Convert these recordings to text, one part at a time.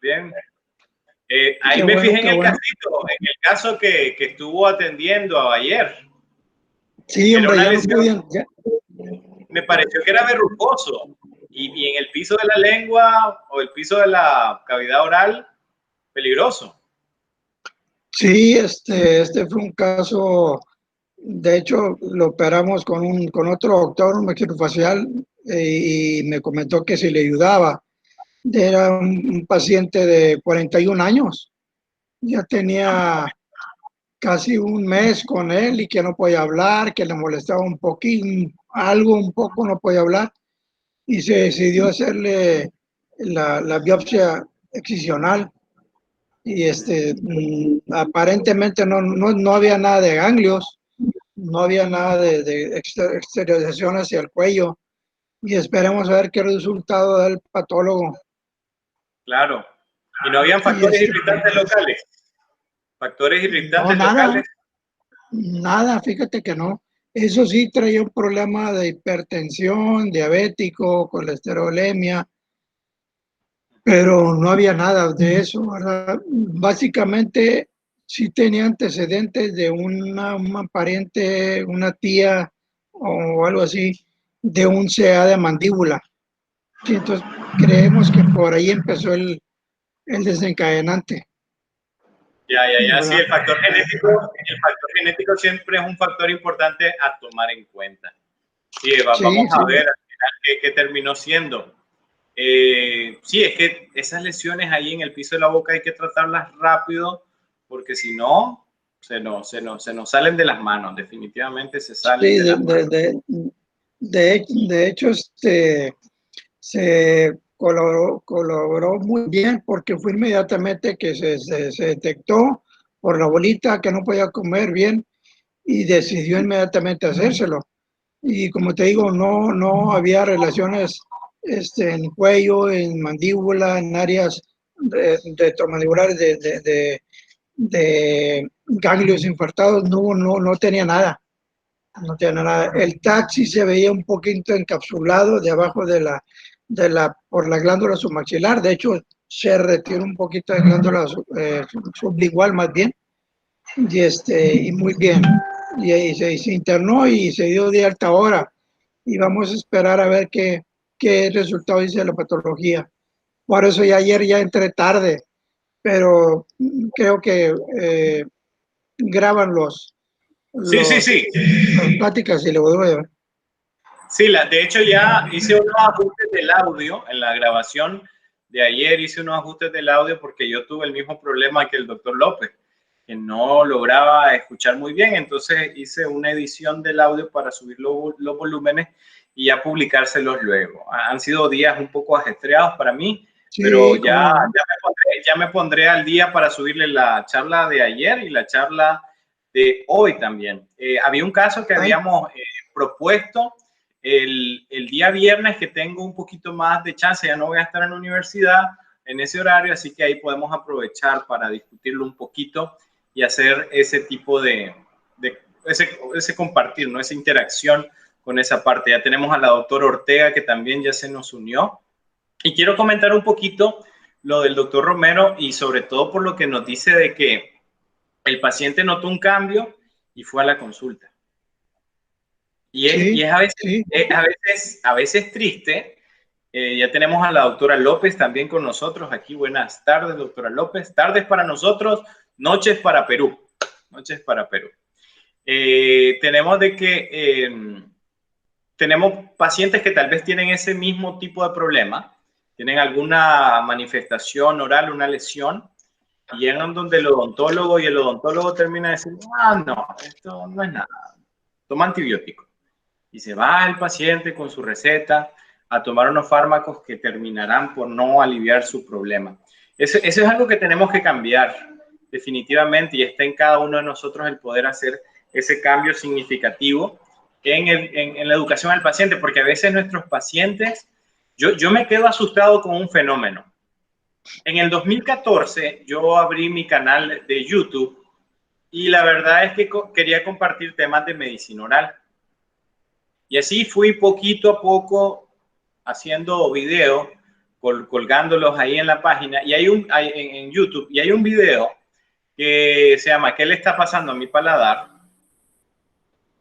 bien. Ahí Qué me bueno, fijé qué en el bueno. casito, en el caso que estuvo atendiendo ayer. Sí, Era hombre, una ya no lesión, podían. me pareció que era verrucoso. Y en el piso de la lengua o el piso de la cavidad oral, peligroso. Sí, este fue un caso, de hecho, lo operamos con otro doctor, un maxilofacial, y me comentó que si le ayudaba. Era un paciente de 41 años, ya tenía casi un mes con él y que no podía hablar, que le molestaba un poquito, algo un poco, no podía hablar, y se decidió hacerle la biopsia excisional. Y aparentemente no había nada de ganglios, no había nada de exteriorización hacia el cuello, y esperemos a ver qué resultado da el patólogo. Claro. Y no habían Y factores irritantes locales. Factores no, irritantes nada, locales. nada, fíjate que no. Eso sí, traía un problema de hipertensión, diabético, colesterolemia, pero no había nada de eso, ¿verdad? Básicamente sí tenía antecedentes de una pariente, una tía o algo así, de un CA de mandíbula. Sí, entonces creemos que por ahí empezó el desencadenante, Ya, sí, ¿verdad? el factor genético siempre es un factor importante a tomar en cuenta. Sí, vamos Sí, a sí, ver al final qué terminó siendo. Sí, es que esas lesiones ahí en el piso de la boca hay que tratarlas rápido, porque si no, se nos salen de las manos, definitivamente se salen sí, de las manos. de hecho, se colaboró muy bien porque fue inmediatamente que se detectó por la bolita que no podía comer bien y decidió inmediatamente hacérselo. Y como te digo, no había relaciones en cuello, en mandíbula, en áreas retromandibulares de ganglios infartados, no tenía nada. No tenía nada. El taxi se veía un poquito encapsulado debajo por la glándula submaxilar. De hecho, se retiró un poquito de glándula sublingual más bien. Y muy bien. Y ahí se internó y se dio de alta hora. Y vamos a esperar a ver qué resultado dice la patología. Por eso ya ayer ya entré tarde, pero creo que graban Sí, sí, los, sí. las pláticas y le voy a ver. Sí, de hecho ya hice unos ajustes del audio en la grabación de ayer, hice unos ajustes del audio porque yo tuve el mismo problema que el doctor López, que no lograba escuchar muy bien, entonces hice una edición del audio para subir los volúmenes y ya publicárselos luego. Han sido días un poco ajetreados para mí, pero Sí, cómo no. ya me pondré al día para subirle la charla de ayer y la charla de hoy también. Había un caso que Ay, habíamos propuesto el día viernes, que tengo un poquito más de chance, ya no voy a estar en la universidad en ese horario, así que ahí podemos aprovechar para discutirlo un poquito y hacer ese tipo de ese compartir, ¿no? Esa interacción con esa parte. Ya tenemos a la doctora Ortega, que también ya se nos unió. Y quiero comentar un poquito lo del doctor Romero, y sobre todo por lo que nos dice de que el paciente notó un cambio y fue a la consulta. Y sí, es a veces, sí. a veces triste. Ya tenemos a la doctora López también con nosotros aquí. Buenas tardes, doctora López. Tardes para nosotros, noches para Perú. Noches para Perú. Tenemos de que tenemos pacientes que tal vez tienen ese mismo tipo de problema, tienen alguna manifestación oral, una lesión, y llegan donde el odontólogo y el odontólogo termina diciendo, no, esto no es nada, toma antibiótico. Y se va el paciente con su receta a tomar unos fármacos que terminarán por no aliviar su problema. Eso es algo que tenemos que cambiar definitivamente, y está en cada uno de nosotros el poder hacer ese cambio significativo en la educación al paciente, porque a veces nuestros pacientes, yo me quedo asustado con un fenómeno. En el 2014 yo abrí mi canal de YouTube y la verdad es que quería compartir temas de medicina oral. Y así fui poquito a poco haciendo videos colgándolos ahí en la página, y en YouTube, y hay un video que se llama ¿Qué le está pasando a mi paladar?,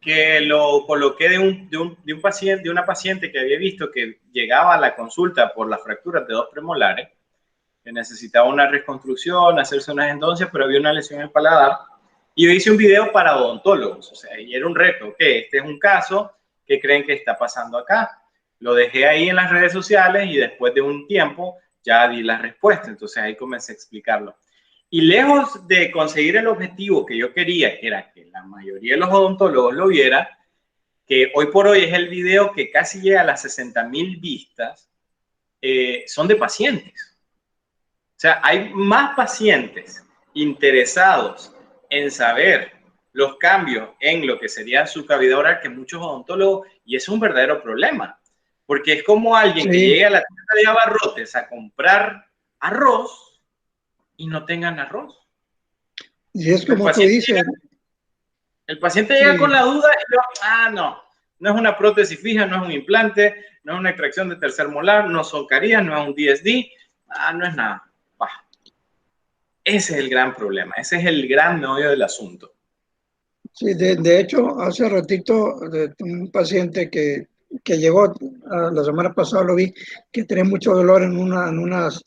que lo coloqué de un paciente, de una paciente que había visto que llegaba a la consulta por las fracturas de 2 premolares, que necesitaba una reconstrucción, hacerse unas endoncias, pero había una lesión en el paladar. Y yo hice un video para odontólogos, o sea, y era un reto, que este es un caso que creen que está pasando acá. Lo dejé ahí en las redes sociales y después de un tiempo ya di la respuesta, entonces ahí comencé a explicarlo. Y lejos de conseguir el objetivo que yo quería, que era que la mayoría de los odontólogos lo viera, que hoy por hoy es el video que casi llega a las 60,000 vistas, son de pacientes. O sea, hay más pacientes interesados en saber los cambios en lo que sería su cavidad oral que muchos odontólogos, y es un verdadero problema, porque es como alguien que llegue a la tienda de abarrotes a comprar arroz y no tengan arroz. Y es como tú dices. El paciente llega con la duda y yo, no es una prótesis fija, no es un implante, no es una extracción de tercer molar, no son caries, no es un DSD, no es nada. Ese es el gran problema, ese es el gran meollo del asunto. Sí, de hecho, hace ratito un paciente que llegó la semana pasada, lo vi, que tenía mucho dolor en unas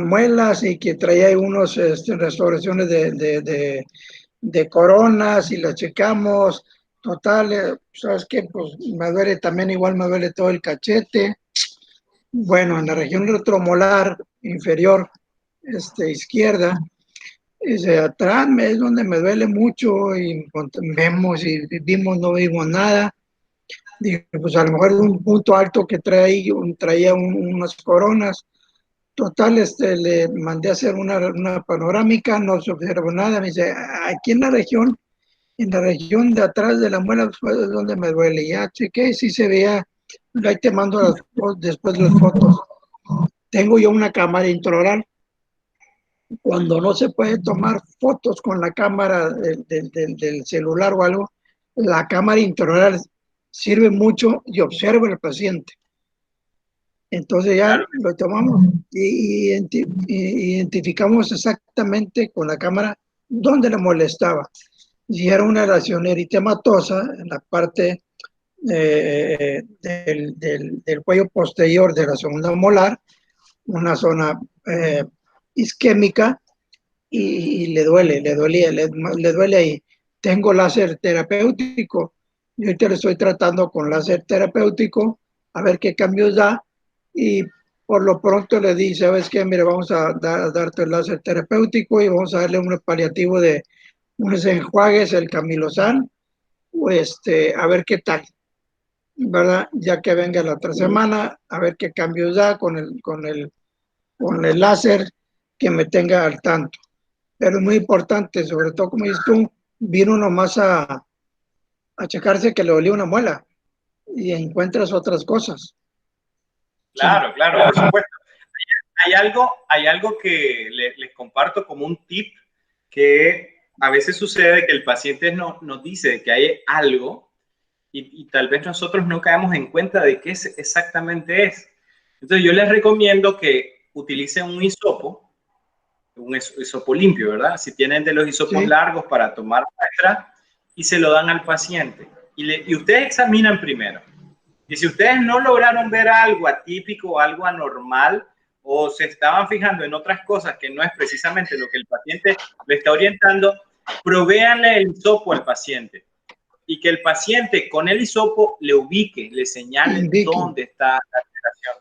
muelas y que traía unos restauraciones de coronas y las checamos. Total, ¿sabes qué? Pues me duele también, igual me duele todo el cachete. Bueno, en la región retromolar inferior izquierda, atrás es donde me duele mucho, y vemos y vimos, no vimos nada. Dije, pues a lo mejor es un punto alto que traía unas coronas. Total, le mandé a hacer una panorámica, no se observó nada. Me dice, aquí en la región de atrás de la muela es donde me duele. Ya chequé, sí se veía. Ahí te mando después las fotos. Tengo yo una cámara intraoral. Cuando no se puede tomar fotos con la cámara del celular o algo, la cámara intraoral sirve mucho y observa al paciente. Entonces ya lo tomamos y identificamos exactamente con la cámara dónde le molestaba. Si era una lesión eritematosa en la parte del cuello posterior de la segunda molar, una zona isquémica, y le duele ahí. Tengo láser terapéutico, yo ahorita le estoy tratando con láser terapéutico, a ver qué cambios da, y por lo pronto le di, ¿sabes qué? Mire, vamos a darte el láser terapéutico y vamos a darle un paliativo de unos enjuagues, el Camilozan, o a ver qué tal, ¿verdad? Ya que venga la otra semana, a ver qué cambios da con el láser, que me tenga al tanto. Pero es muy importante, sobre todo, como dices tú, vino nomás a checarse que le dolía una muela y encuentras otras cosas. Claro, por supuesto. Hay algo que les comparto como un tip, que a veces sucede que el paciente nos dice que hay algo y tal vez nosotros no caemos en cuenta de qué exactamente es. Entonces yo les recomiendo que utilicen un hisopo limpio, ¿verdad? Si tienen de los hisopos largos para tomar muestra, y se lo dan al paciente. Y ustedes examinan primero. Y si ustedes no lograron ver algo atípico, algo anormal, o se estaban fijando en otras cosas que no es precisamente lo que el paciente le está orientando, provéanle el hisopo al paciente. Y que el paciente con el hisopo le ubique, le señale dónde está la alteración.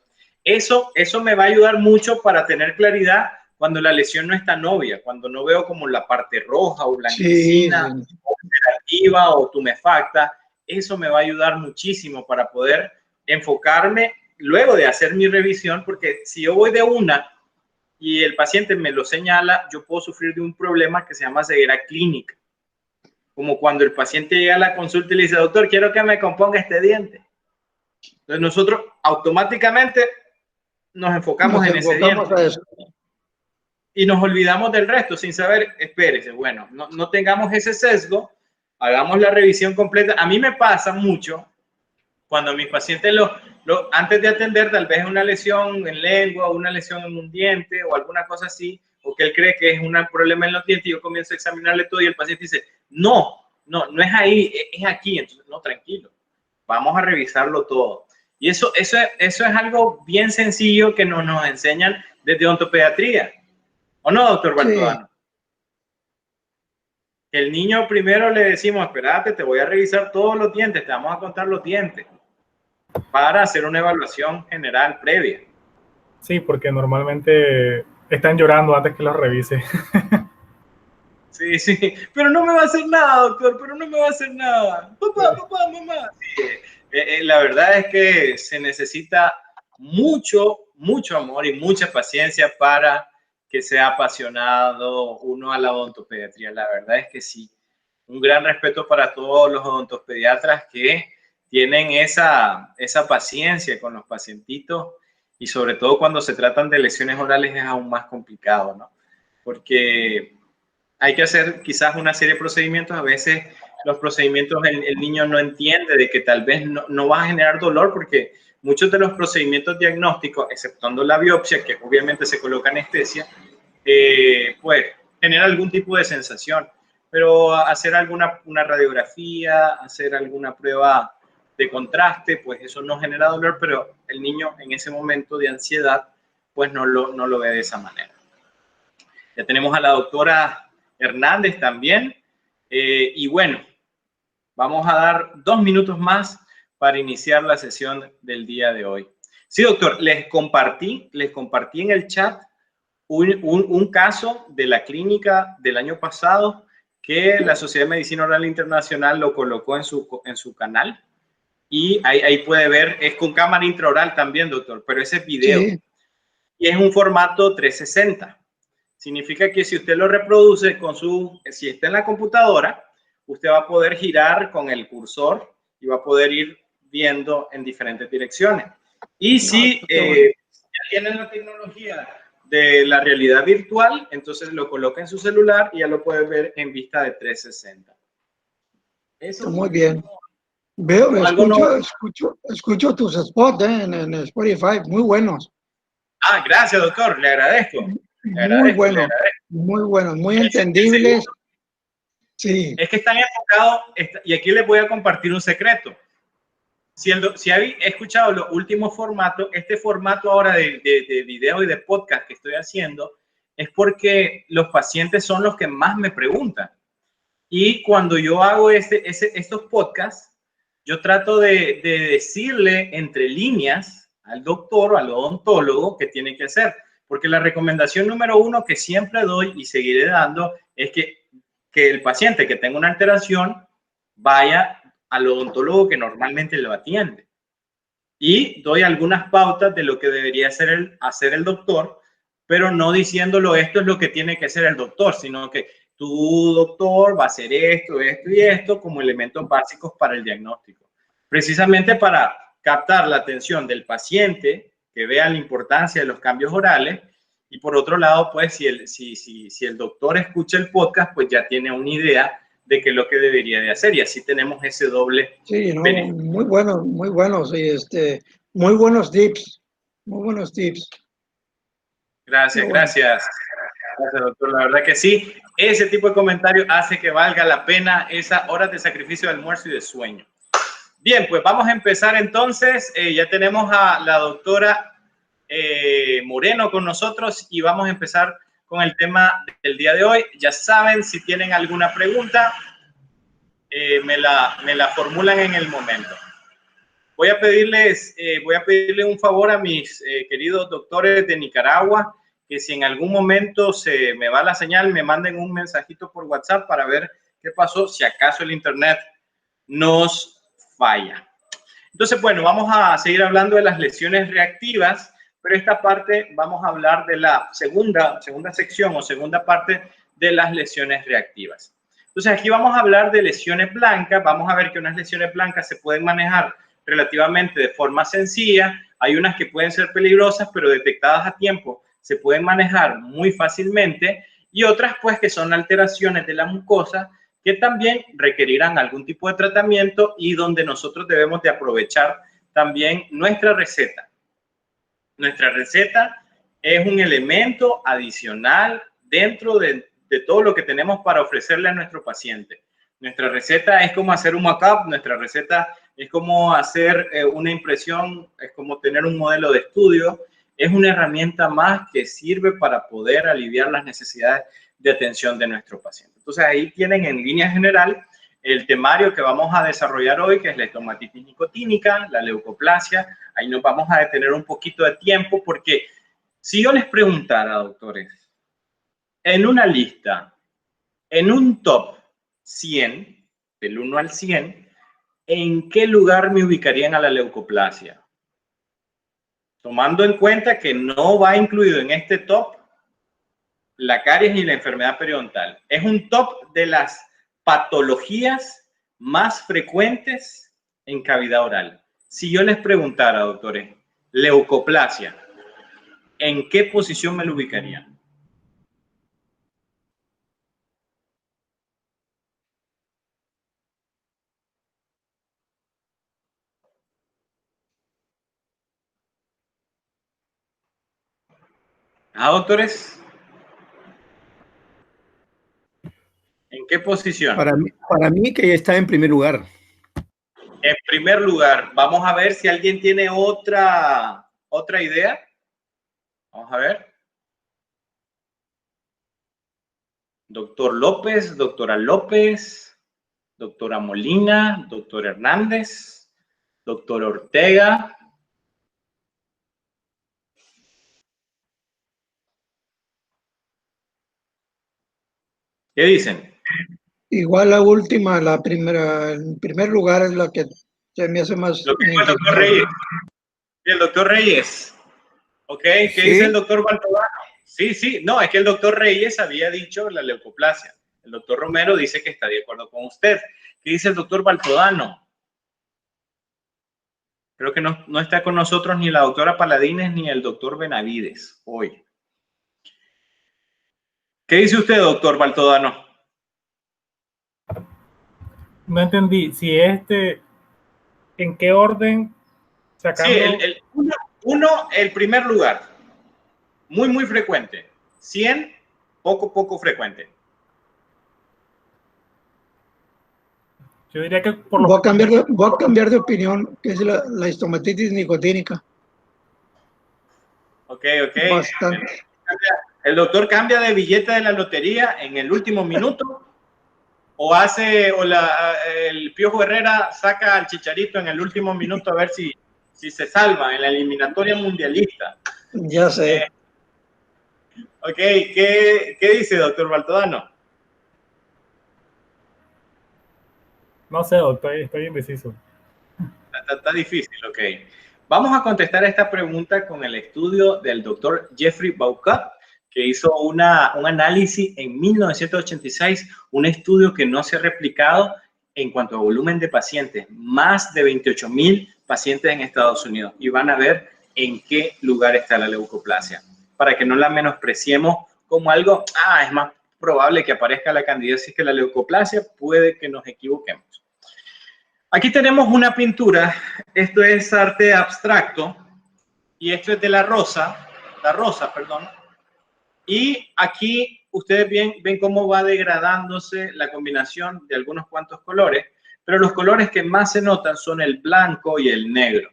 Eso me va a ayudar mucho para tener claridad cuando la lesión no es tan obvia, cuando no veo como la parte roja o blanquecina, o ulcerativa o tumefacta. Eso me va a ayudar muchísimo para poder enfocarme luego de hacer mi revisión, porque si yo voy de una y el paciente me lo señala, yo puedo sufrir de un problema que se llama ceguera clínica. Como cuando el paciente llega a la consulta y le dice, doctor, quiero que me componga este diente. Entonces nosotros automáticamente nos enfocamos en ese diente. Y nos olvidamos del resto sin saber, espérese, bueno, no tengamos ese sesgo, hagamos la revisión completa. A mí me pasa mucho Cuando mis pacientes, antes de atender, tal vez una lesión en lengua, una lesión en un diente o alguna cosa así, o que él cree que es un problema en los dientes, y yo comienzo a examinarle todo y el paciente dice, no es ahí, es aquí. Entonces, no, tranquilo, vamos a revisarlo todo. Y eso es algo bien sencillo que nos enseñan desde odontopediatría. ¿O no, doctor Bartolano? Sí. El niño primero le decimos, espérate, te voy a revisar todos los dientes, te vamos a contar los dientes para hacer una evaluación general previa. Sí, porque normalmente están llorando antes que los revise. Sí, sí, pero no me va a hacer nada, doctor, pero no me va a hacer nada. Papá, mamá. Sí, la verdad es que se necesita mucho amor y mucha paciencia para que sea apasionado uno a la odontopediatría. La verdad es que sí. Un gran respeto para todos los odontopediatras que tienen esa paciencia con los pacientitos, y sobre todo cuando se tratan de lesiones orales es aún más complicado, ¿no? Porque hay que hacer quizás una serie de procedimientos. A veces los procedimientos el niño no entiende de que tal vez no va a generar dolor, porque muchos de los procedimientos diagnósticos, exceptuando la biopsia, que obviamente se coloca anestesia, pues genera algún tipo de sensación. Pero hacer una radiografía, hacer alguna prueba de contraste, pues eso no genera dolor, pero el niño en ese momento de ansiedad, pues no lo ve de esa manera. Ya tenemos a la doctora Hernández también. Y bueno, vamos a dar 2 minutos más para iniciar la sesión del día de hoy. Sí, doctor, les compartí en el chat un caso de la clínica del año pasado que la Sociedad de Medicina Oral Internacional lo colocó en su canal. Y ahí puede ver, es con cámara intraoral también, doctor, pero ese es video. Sí. Y es un formato 360. Significa que si usted lo reproduce si está en la computadora, usted va a poder girar con el cursor y va a poder ir viendo en diferentes direcciones. Y si ya tienen la tecnología de la realidad virtual, entonces lo coloca en su celular y ya lo puede ver en vista de 360. Eso muy bien. Escucho tus spots en Spotify, muy buenos. Gracias, doctor, le agradezco. Muy buenos, muy entendibles. Sí. Es que están enfocados, y aquí les voy a compartir un secreto. Si habéis escuchado los últimos formatos, este formato ahora de video y de podcast que estoy haciendo, es porque los pacientes son los que más me preguntan. Y cuando yo hago estos podcasts, yo trato de decirle entre líneas al doctor o al odontólogo qué tiene que hacer. Porque la recomendación número 1 que siempre doy y seguiré dando es que el paciente que tenga una alteración vaya al odontólogo que normalmente lo atiende. Y doy algunas pautas de lo que debería hacer el doctor, pero no diciéndolo esto es lo que tiene que hacer el doctor, sino que tu doctor va a hacer esto y esto como elementos básicos para el diagnóstico. Precisamente para captar la atención del paciente, que vea la importancia de los cambios orales, y por otro lado, pues si el doctor escucha el podcast, pues ya tiene una idea de qué es lo que debería de hacer, y así tenemos ese doble beneficio. Muy buenos, muy buenos, y muy buenos tips, Gracias, gracias, doctor. La verdad que sí, ese tipo de comentarios hace que valga la pena esas horas de sacrificio de almuerzo y de sueño. Bien, pues vamos a empezar entonces. Ya tenemos a la doctora Moreno con nosotros y vamos a empezar con el tema del día de hoy. Ya saben, si tienen alguna pregunta, me la formulan en el momento. Voy a pedirle un favor a mis queridos doctores de Nicaragua, que si en algún momento se me va la señal, me manden un mensajito por WhatsApp para ver qué pasó, si acaso el internet nos falla. Entonces, bueno, vamos a seguir hablando de las lesiones reactivas, pero esta parte vamos a hablar de la segunda sección o segunda parte de las lesiones reactivas. Entonces, aquí vamos a hablar de lesiones blancas. Vamos a ver que unas lesiones blancas se pueden manejar relativamente de forma sencilla. Hay unas que pueden ser peligrosas, pero detectadas a tiempo se pueden manejar muy fácilmente, y otras pues que son alteraciones de la mucosa que también requerirán algún tipo de tratamiento y donde nosotros debemos de aprovechar también nuestra receta. Nuestra receta es un elemento adicional dentro de todo lo que tenemos para ofrecerle a nuestro paciente. Nuestra receta es como hacer un mock-up, nuestra receta es como hacer una impresión, es como tener un modelo de estudio, es una herramienta más que sirve para poder aliviar las necesidades de atención de nuestro paciente. Entonces ahí tienen en línea general el temario que vamos a desarrollar hoy, que es la estomatitis nicotínica, la leucoplasia. Ahí nos vamos a detener un poquito de tiempo porque si yo les preguntara, doctores, en una lista, en un top 100, del 1 al 100, ¿en qué lugar me ubicarían a la leucoplasia? Tomando en cuenta que no va incluido en este top la caries ni la enfermedad periodontal. Es un top de las patologías más frecuentes en cavidad oral. Si yo les preguntara, doctores, leucoplasia, ¿en qué posición me lo ubicarían? Doctores, ¿en qué posición? Para mí que está en primer lugar. En primer lugar, vamos a ver si alguien tiene otra idea. Vamos a ver. Doctor López, doctora López, doctora Molina, doctor Hernández, doctor Ortega. ¿Qué dicen? Igual la última, la primera, en primer lugar es la que se me hace más... Lo que dijo el doctor Reyes. El doctor Reyes. ¿Ok? ¿Qué ¿Sí? dice el doctor Baltodano? Sí, sí. No, es que el doctor Reyes había dicho la leucoplasia. El doctor Romero dice que está de acuerdo con usted. ¿Qué dice el doctor Baltodano? Creo que no está con nosotros ni la doctora Paladines ni el doctor Benavides hoy. ¿Qué dice usted, doctor Baltodano? No entendí. Si ¿en qué orden? Sacando... Sí, el primer lugar. Muy, muy frecuente. 100, poco frecuente. Yo diría que por lo Voy a cambiar de opinión, que es la estomatitis nicotínica. Ok. Bastante. ¿El doctor cambia de billete de la lotería en el último minuto? ¿O el Piojo Herrera saca al Chicharito en el último minuto a ver si se salva en la eliminatoria mundialista? Ya sé. Ok, ¿qué dice, doctor Baltodano? No sé, doctor, estoy indeciso. Está difícil, ok. Vamos a contestar esta pregunta con el estudio del doctor Jeffrey Baucat, que hizo un análisis en 1986, un estudio que no se ha replicado en cuanto a volumen de pacientes, más de 28,000 pacientes en Estados Unidos, y van a ver en qué lugar está la leucoplasia, para que no la menospreciemos como algo, es más probable que aparezca la candidiasis que la leucoplasia, puede que nos equivoquemos. Aquí tenemos una pintura, esto es arte abstracto, y esto es de la rosa, perdón. Y aquí ustedes ven cómo va degradándose la combinación de algunos cuantos colores, pero los colores que más se notan son el blanco y el negro.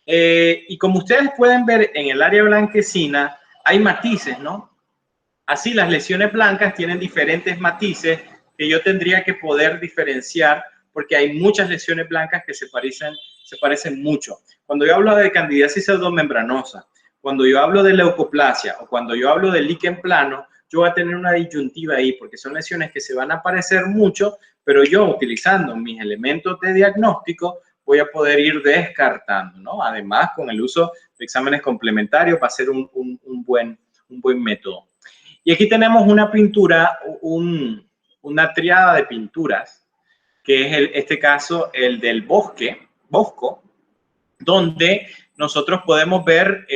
Y como ustedes pueden ver en el área blanquecina, hay matices, ¿no? Así las lesiones blancas tienen diferentes matices que yo tendría que poder diferenciar porque hay muchas lesiones blancas que se parecen mucho. Cuando yo hablo de candidiasis pseudomembranosa, cuando yo hablo de leucoplasia o cuando yo hablo de líquen plano, yo voy a tener una disyuntiva ahí porque son lesiones que se van a parecer mucho, pero yo utilizando mis elementos de diagnóstico voy a poder ir descartando, ¿no? Además, con el uso de exámenes complementarios va a ser un buen método. Y aquí tenemos una pintura, una triada de pinturas, que es este caso el del Bosco, donde nosotros podemos ver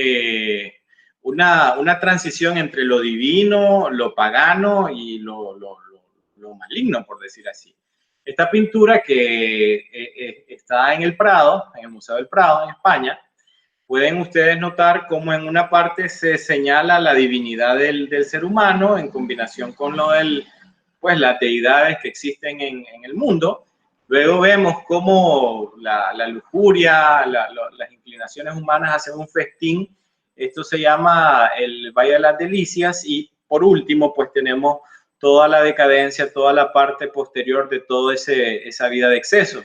una transición entre lo divino, lo pagano y lo lo maligno, por decir así. Esta pintura que está en el Prado, en el Museo del Prado, en España, pueden ustedes notar cómo en una parte se señala la divinidad del ser humano en combinación con pues, las deidades que existen en el mundo. Luego vemos cómo la lujuria, las inclinaciones humanas hacen un festín. Esto se llama el Valle de las Delicias. Y por último, pues tenemos toda la decadencia, toda la parte posterior de toda esa vida de exceso.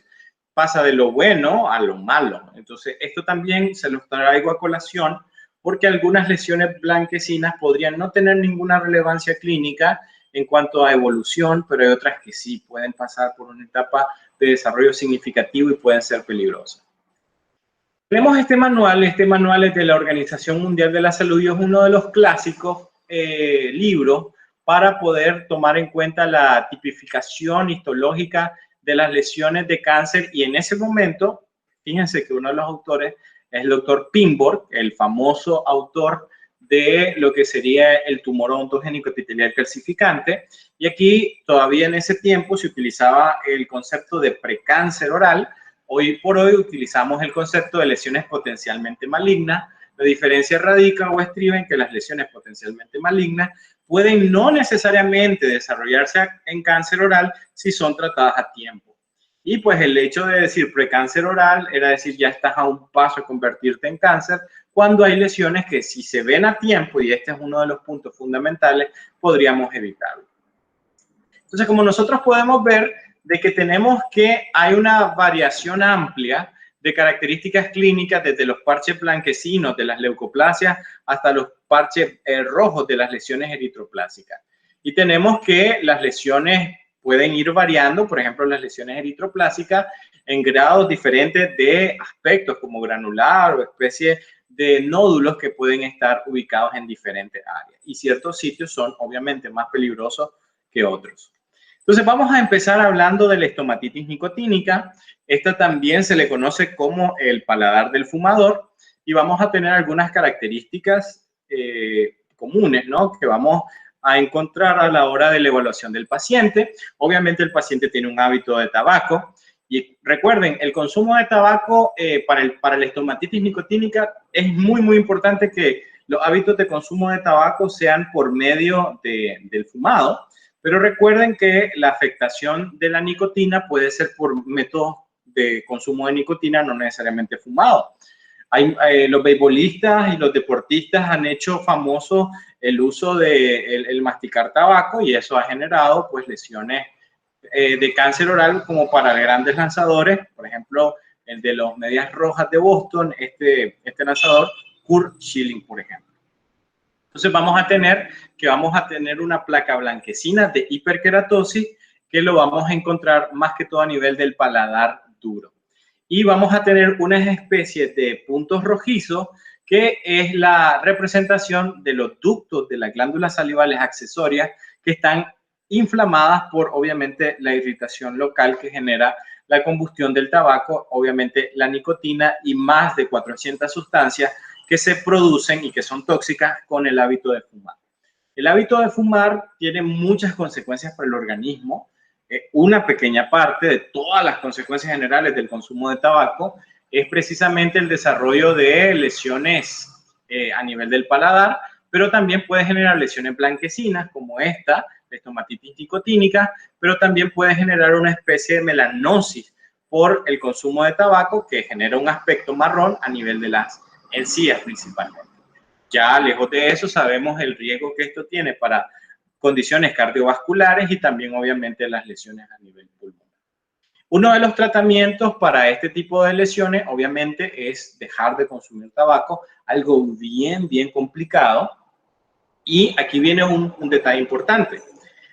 Pasa de lo bueno a lo malo. Entonces, esto también se los traigo a colación porque algunas lesiones blanquecinas podrían no tener ninguna relevancia clínica en cuanto a evolución, pero hay otras que sí pueden pasar por una etapa de desarrollo significativo y pueden ser peligrosas. Vemos este manual es de la Organización Mundial de la Salud y es uno de los clásicos libros para poder tomar en cuenta la tipificación histológica de las lesiones de cáncer. Y en ese momento, fíjense que uno de los autores es el doctor Pimborg, el famoso autor de lo que sería el tumor odontogénico epitelial calcificante. Y aquí todavía en ese tiempo se utilizaba el concepto de precáncer oral. Hoy por hoy utilizamos el concepto de lesiones potencialmente malignas. La diferencia radica o estriba en que las lesiones potencialmente malignas pueden no necesariamente desarrollarse en cáncer oral si son tratadas a tiempo. Y pues el hecho de decir precáncer oral era decir ya estás a un paso de convertirte en cáncer, cuando hay lesiones que si se ven a tiempo, y este es uno de los puntos fundamentales, podríamos evitarlo. Entonces, como nosotros podemos ver de que tenemos que hay una variación amplia de características clínicas desde los parches blanquecinos de las leucoplasias hasta los parches rojos de las lesiones eritroplásicas. Y tenemos que las lesiones pueden ir variando, por ejemplo, las lesiones eritroplásicas en grados diferentes de aspectos como granular o especie de nódulos que pueden estar ubicados en diferentes áreas. Y ciertos sitios son obviamente más peligrosos que otros. Entonces vamos a empezar hablando de la estomatitis nicotínica. Esta también se le conoce como el paladar del fumador y vamos a tener algunas características comunes, ¿no?, que vamos a encontrar a la hora de la evaluación del paciente. Obviamente el paciente tiene un hábito de tabaco y recuerden, el consumo de tabaco para la estomatitis nicotínica es muy importante que los hábitos de consumo de tabaco sean por medio del fumado. Pero recuerden que la afectación de la nicotina puede ser por métodos de consumo de nicotina no necesariamente fumado. Los beisbolistas y los deportistas han hecho famoso el uso de masticar tabaco y eso ha generado pues lesiones de cáncer oral como para grandes lanzadores. Por ejemplo, el de los Medias Rojas de Boston, este lanzador, Curt Schilling, por ejemplo. Entonces vamos a tener una placa blanquecina de hiperkeratosis que lo vamos a encontrar más que todo a nivel del paladar duro. Y vamos a tener unas especies de puntos rojizos que es la representación de los ductos de las glándulas salivales accesorias que están inflamadas por obviamente la irritación local que genera la combustión del tabaco, obviamente la nicotina y más de 400 sustancias que se producen y que son tóxicas con el hábito de fumar. El hábito de fumar tiene muchas consecuencias para el organismo. Una pequeña parte de todas las consecuencias generales del consumo de tabaco es precisamente el desarrollo de lesiones a nivel del paladar, pero también puede generar lesiones blanquecinas como esta, la estomatitis nicotínica, pero también puede generar una especie de melanosis por el consumo de tabaco que genera un aspecto marrón a nivel de las encías principalmente. Ya lejos de eso sabemos el riesgo que esto tiene para condiciones cardiovasculares y también obviamente las lesiones a nivel pulmonar. Uno de los tratamientos para este tipo de lesiones obviamente es dejar de consumir tabaco, algo bien complicado. Y aquí viene un detalle importante.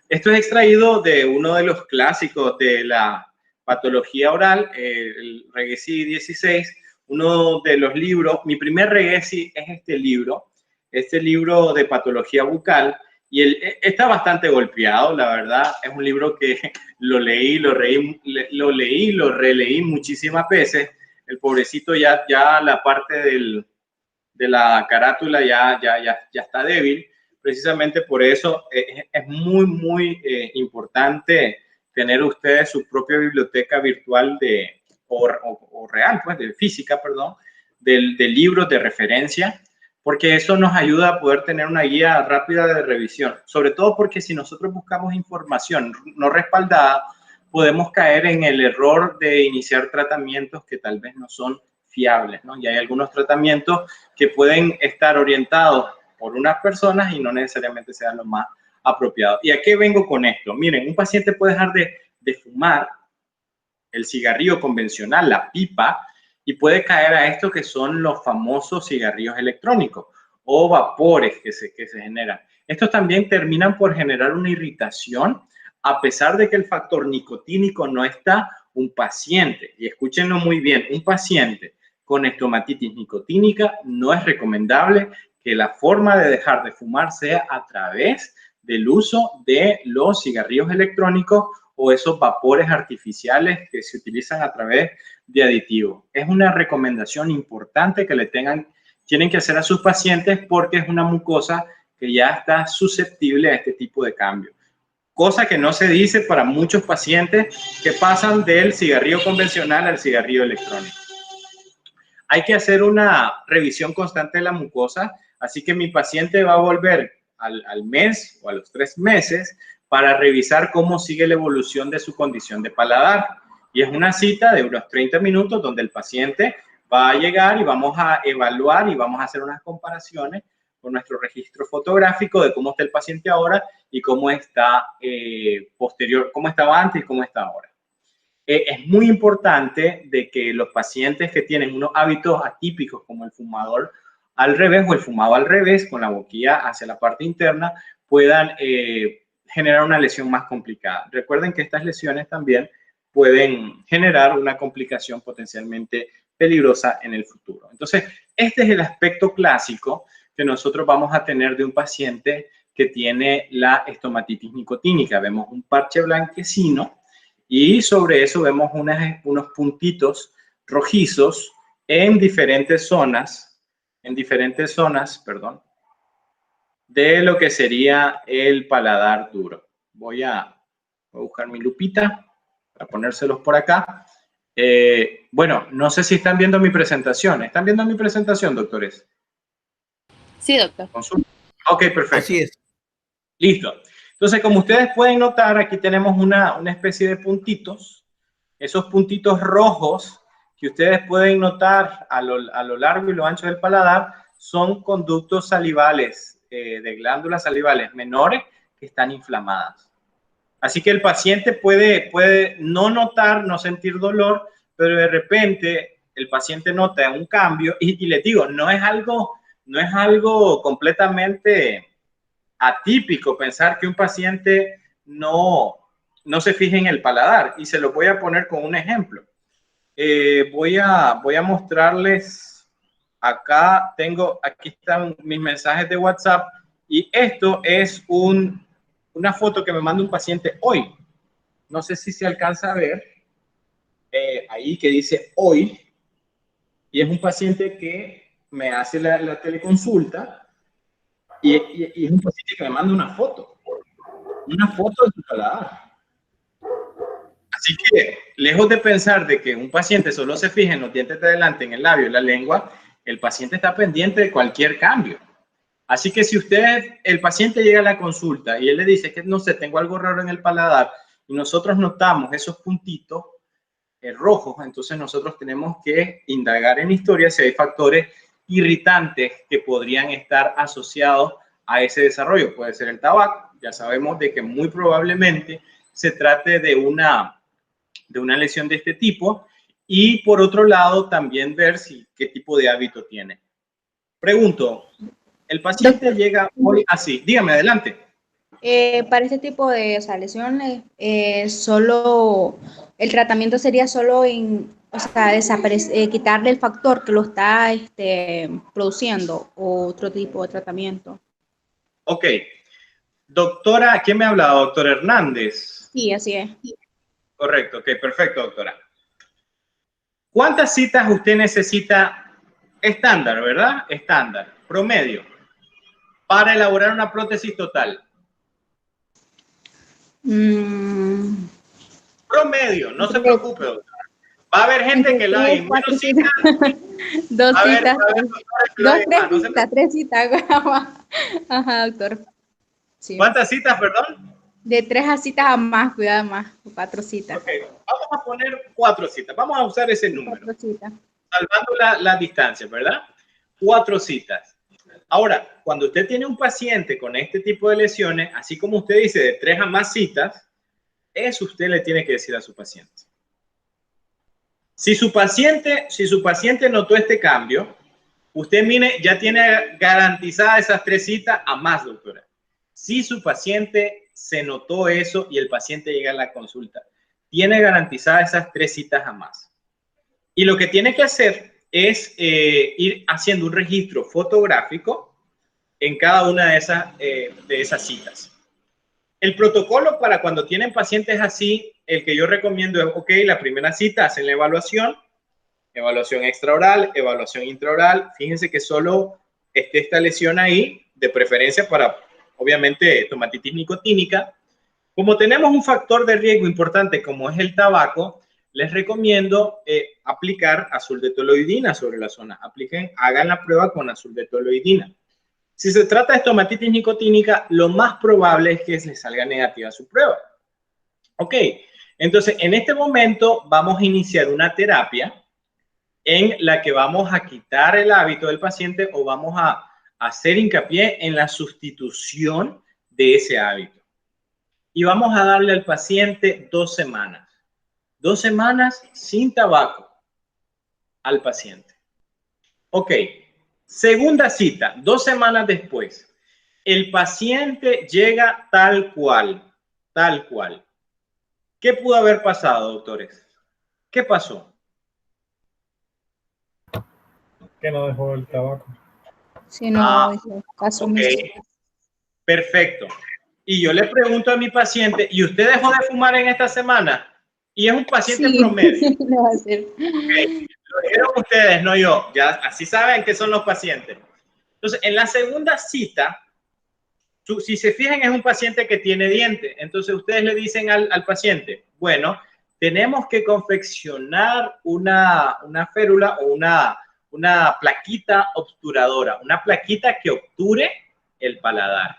Esto es extraído de uno de los clásicos de la patología oral, el Reguesi 16, uno de los libros. Mi primer Reguesi es este libro de patología bucal, y él está bastante golpeado, la verdad. Es un libro que lo leí, lo releí muchísimas veces. El pobrecito ya la parte de la carátula ya está débil, Precisamente por eso es muy importante tener ustedes su propia biblioteca virtual o real, pues, de física, perdón, de libros de referencia, porque eso nos ayuda a poder tener una guía rápida de revisión, sobre todo porque si nosotros buscamos información no respaldada, podemos caer en el error de iniciar tratamientos que tal vez no son fiables, ¿no? Y hay algunos tratamientos que pueden estar orientados por unas personas y no necesariamente sean los más apropiados. ¿Y a qué vengo con esto? Miren, un paciente puede dejar de fumar el cigarrillo convencional, la pipa, y puede caer a esto que son los famosos cigarrillos electrónicos o vapores que se generan. Estos también terminan por generar una irritación, a pesar de que el factor nicotínico no está. Un paciente, y escúchenlo muy bien, un paciente con estomatitis nicotínica no es recomendable que la forma de dejar de fumar sea a través del uso de los cigarrillos electrónicos o esos vapores artificiales que se utilizan a través de aditivos. Es una recomendación importante que tienen que hacer a sus pacientes porque es una mucosa que ya está susceptible a este tipo de cambio. Cosa que no se dice para muchos pacientes que pasan del cigarrillo convencional al cigarrillo electrónico. Hay que hacer una revisión constante de la mucosa, así que mi paciente va a volver al mes o a los 3 meses para revisar cómo sigue la evolución de su condición de paladar. Y es una cita de unos 30 minutos donde el paciente va a llegar y vamos a evaluar y vamos a hacer unas comparaciones con nuestro registro fotográfico de cómo está el paciente ahora y cómo está cómo estaba antes y cómo está ahora. Es muy importante de que los pacientes que tienen unos hábitos atípicos como el fumador al revés o el fumado al revés con la boquilla hacia la parte interna puedan generar una lesión más complicada. Recuerden que estas lesiones también pueden generar una complicación potencialmente peligrosa en el futuro. Entonces, este es el aspecto clásico que nosotros vamos a tener de un paciente que tiene la estomatitis nicotínica. Vemos un parche blanquecino y sobre eso vemos unos puntitos rojizos en diferentes zonas, perdón, de lo que sería el paladar duro. Voy a buscar mi lupita para ponérselos por acá. Bueno, no sé si están viendo mi presentación. ¿Están viendo mi presentación, doctores? Sí, doctor. Consulta. Ok, perfecto. Así es. Listo. Entonces, como ustedes pueden notar, aquí tenemos una especie de puntitos. Esos puntitos rojos que ustedes pueden notar a lo largo y lo ancho del paladar son conductos salivales, de glándulas salivales menores que están inflamadas. Así que el paciente puede no notar, no sentir dolor, pero de repente el paciente nota un cambio y les digo, no es algo completamente atípico pensar que un paciente no se fije en el paladar, y se lo voy a poner con un ejemplo. Voy a mostrarles, aquí están mis mensajes de WhatsApp, y esto es una foto que me manda un paciente hoy. No sé si se alcanza a ver ahí que dice hoy, y es un paciente que me hace la teleconsulta. Y es un paciente que me manda una foto de su paladar. Así que, lejos de pensar de que un paciente solo se fije en los dientes de adelante, en el labio y la lengua, el paciente está pendiente de cualquier cambio. Así que si el paciente llega a la consulta y él le dice que no sé, tengo algo raro en el paladar, y nosotros notamos esos puntitos rojos, entonces nosotros tenemos que indagar en historia si hay factores irritantes que podrían estar asociados a ese desarrollo. Puede ser el tabaco, ya sabemos de que muy probablemente se trate de una lesión de este tipo, y por otro lado también ver qué tipo de hábito tiene. Pregunto, el paciente llega hoy así, dígame, adelante. Para este tipo de lesiones, solo el tratamiento sería solo quitarle el factor que lo está produciendo, o otro tipo de tratamiento. Ok. Doctora, ¿quién me ha hablado? Doctor Hernández. Sí, así es. Correcto, ok, perfecto, doctora. ¿Cuántas citas usted necesita estándar, verdad? Estándar, promedio. para elaborar una prótesis total? Promedio, no se preocupe, doctora. Va a haber gente que la hay en menos citas. Dos citas. Tres citas. Ajá, doctor. Sí. ¿Cuántas citas, perdón? De 3 a citas a más, cuidado más, 4 citas. Ok, vamos a poner 4 citas. Vamos a usar ese número. 4 citas. Salvando la distancia, ¿verdad? 4 citas. Ahora, cuando usted tiene un paciente con este tipo de lesiones, así como usted dice, de 3 a más citas, eso usted le tiene que decir a su paciente. Si su paciente notó este cambio, usted mire, ya tiene garantizadas esas 3 citas a más, doctora. Si su paciente se notó eso y el paciente llega a la consulta, tiene garantizadas esas 3 citas a más. Y lo que tiene que hacer es ir haciendo un registro fotográfico en cada una de esas citas. El protocolo para cuando tienen pacientes así, el que yo recomiendo es, ok, la primera cita hacen la evaluación extraoral, evaluación intraoral. Fíjense que solo esté esta lesión ahí, de preferencia para, obviamente, estomatitis nicotínica. Como tenemos un factor de riesgo importante como es el tabaco, les recomiendo aplicar azul de toluidina sobre la zona. Hagan la prueba con azul de toluidina. Si se trata de estomatitis nicotínica, lo más probable es que les salga negativa su prueba. Ok, entonces en este momento vamos a iniciar una terapia en la que vamos a quitar el hábito del paciente o vamos a hacer hincapié en la sustitución de ese hábito. Y vamos a darle al paciente 2 semanas. 2 semanas sin tabaco al paciente. Ok. Segunda cita, 2 semanas después. El paciente llega tal cual. ¿Qué pudo haber pasado, doctores? ¿Qué pasó? Que no dejó el tabaco. Sí, no, caso okay. Perfecto. Y yo le pregunto a mi paciente, ¿y usted dejó de fumar en esta semana? Y es un paciente promedio. No va a ser. Okay. Lo dijeron ustedes, no yo. Ya así saben que son los pacientes. Entonces, en la segunda cita, si se fijan, es un paciente que tiene diente. Entonces, ustedes le dicen al paciente, bueno, tenemos que confeccionar una férula o una plaquita obturadora, una plaquita que obture el paladar.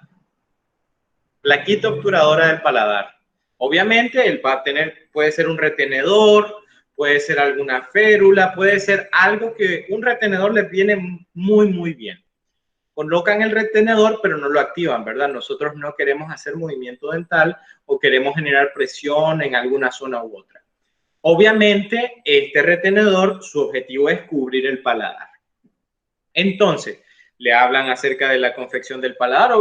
Plaquita obturadora del paladar. Obviamente, él va a tener, puede ser un retenedor, puede ser alguna férula, puede ser algo que un retenedor les viene muy, muy bien. Colocan el retenedor, pero no lo activan, ¿verdad? Nosotros no queremos hacer movimiento dental o queremos generar presión en alguna zona u otra. Obviamente, este retenedor, su objetivo es cubrir el paladar. Entonces, le hablan acerca de la confección del paladar,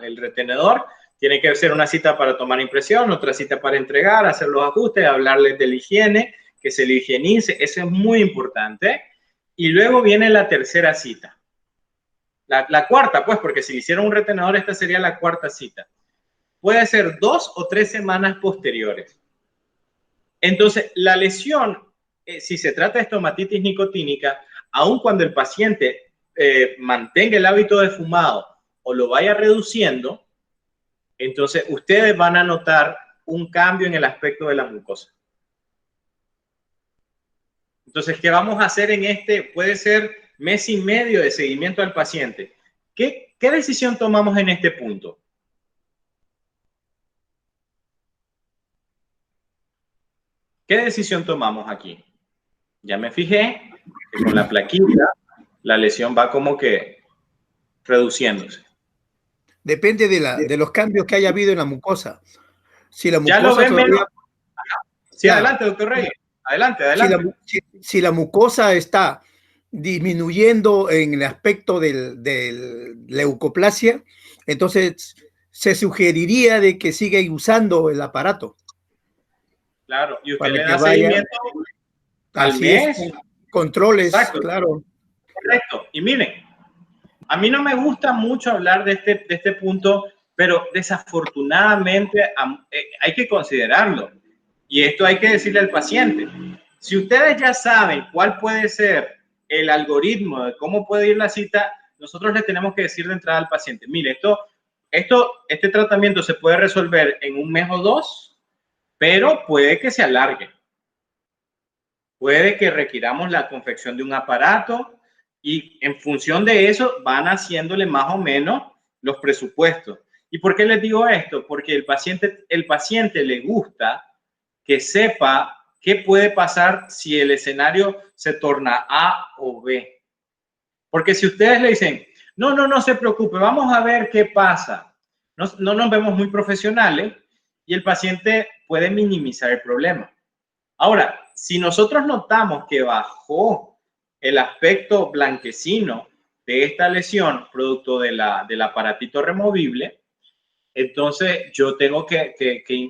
el retenedor. Tiene que ser una cita para tomar impresión, otra cita para entregar, hacer los ajustes, hablarles de la higiene, que se le higienice. Eso es muy importante. Y luego viene la tercera cita. La cuarta, pues, porque si le hicieron un retenedor, esta sería la cuarta cita. Puede ser 2 o 3 semanas posteriores. Entonces, la lesión, si se trata de estomatitis nicotínica, aun cuando el paciente mantenga el hábito de fumado o lo vaya reduciendo, entonces ustedes van a notar un cambio en el aspecto de la mucosa. Entonces, ¿qué vamos a hacer en este? Puede ser mes y medio de seguimiento al paciente. ¿Qué decisión tomamos en este punto? ¿Qué decisión tomamos aquí? Ya me fijé que con la plaquita la lesión va como que reduciéndose. Depende de los cambios que haya habido en la mucosa. Si la mucosa ya lo ven todavía... menos. Sí, adelante, doctor Reyes. Adelante. Si la mucosa está disminuyendo en el aspecto del leucoplasia, entonces se sugeriría de que siga usando el aparato. Claro, y usted para le que da vaya seguimiento al mes. Controles, exacto, claro. Correcto. Y miren, a mí no me gusta mucho hablar de este punto, pero desafortunadamente hay que considerarlo. Y esto hay que decirle al paciente. Si ustedes ya saben cuál puede ser el algoritmo de cómo puede ir la cita, nosotros le tenemos que decir de entrada al paciente, mire, este tratamiento se puede resolver en un mes o dos, pero puede que se alargue. Puede que requiramos la confección de un aparato y en función de eso van haciéndole más o menos los presupuestos. ¿Y por qué les digo esto? Porque el paciente le gusta que sepa qué puede pasar si el escenario se torna A o B. Porque si ustedes le dicen, no se preocupe, vamos a ver qué pasa. No nos vemos muy profesionales y el paciente puede minimizar el problema. Ahora, si nosotros notamos que bajó el aspecto blanquecino de esta lesión producto del aparatito removible, entonces yo tengo que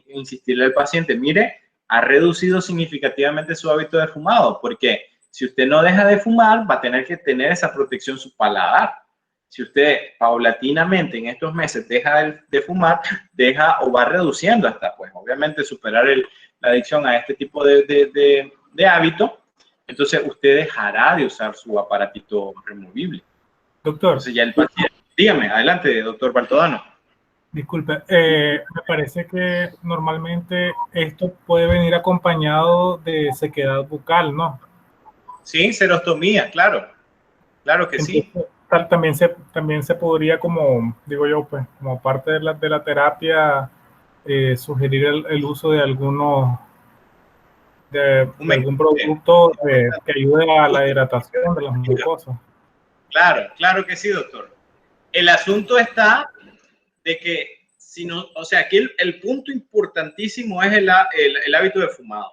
insistirle al paciente, mire, ha reducido significativamente su hábito de fumado, porque si usted no deja de fumar, va a tener que tener esa protección su paladar. Si usted paulatinamente en estos meses deja de fumar, deja o va reduciendo hasta, pues, obviamente superar la adicción a este tipo de hábito, entonces usted dejará de usar su aparatito removible. Doctor. Entonces ya el paciente, dígame, adelante, doctor Baltodano. Disculpe, me parece que normalmente esto puede venir acompañado de sequedad bucal, ¿no? Sí, serostomía, claro. Claro que entonces, sí. También se podría, como digo yo, pues, como parte de la terapia, sugerir el uso de algún producto que ayude a la hidratación de las mucosas. Claro que sí, doctor. El asunto está de que, si no, o sea, aquí el punto importantísimo es el hábito de fumado.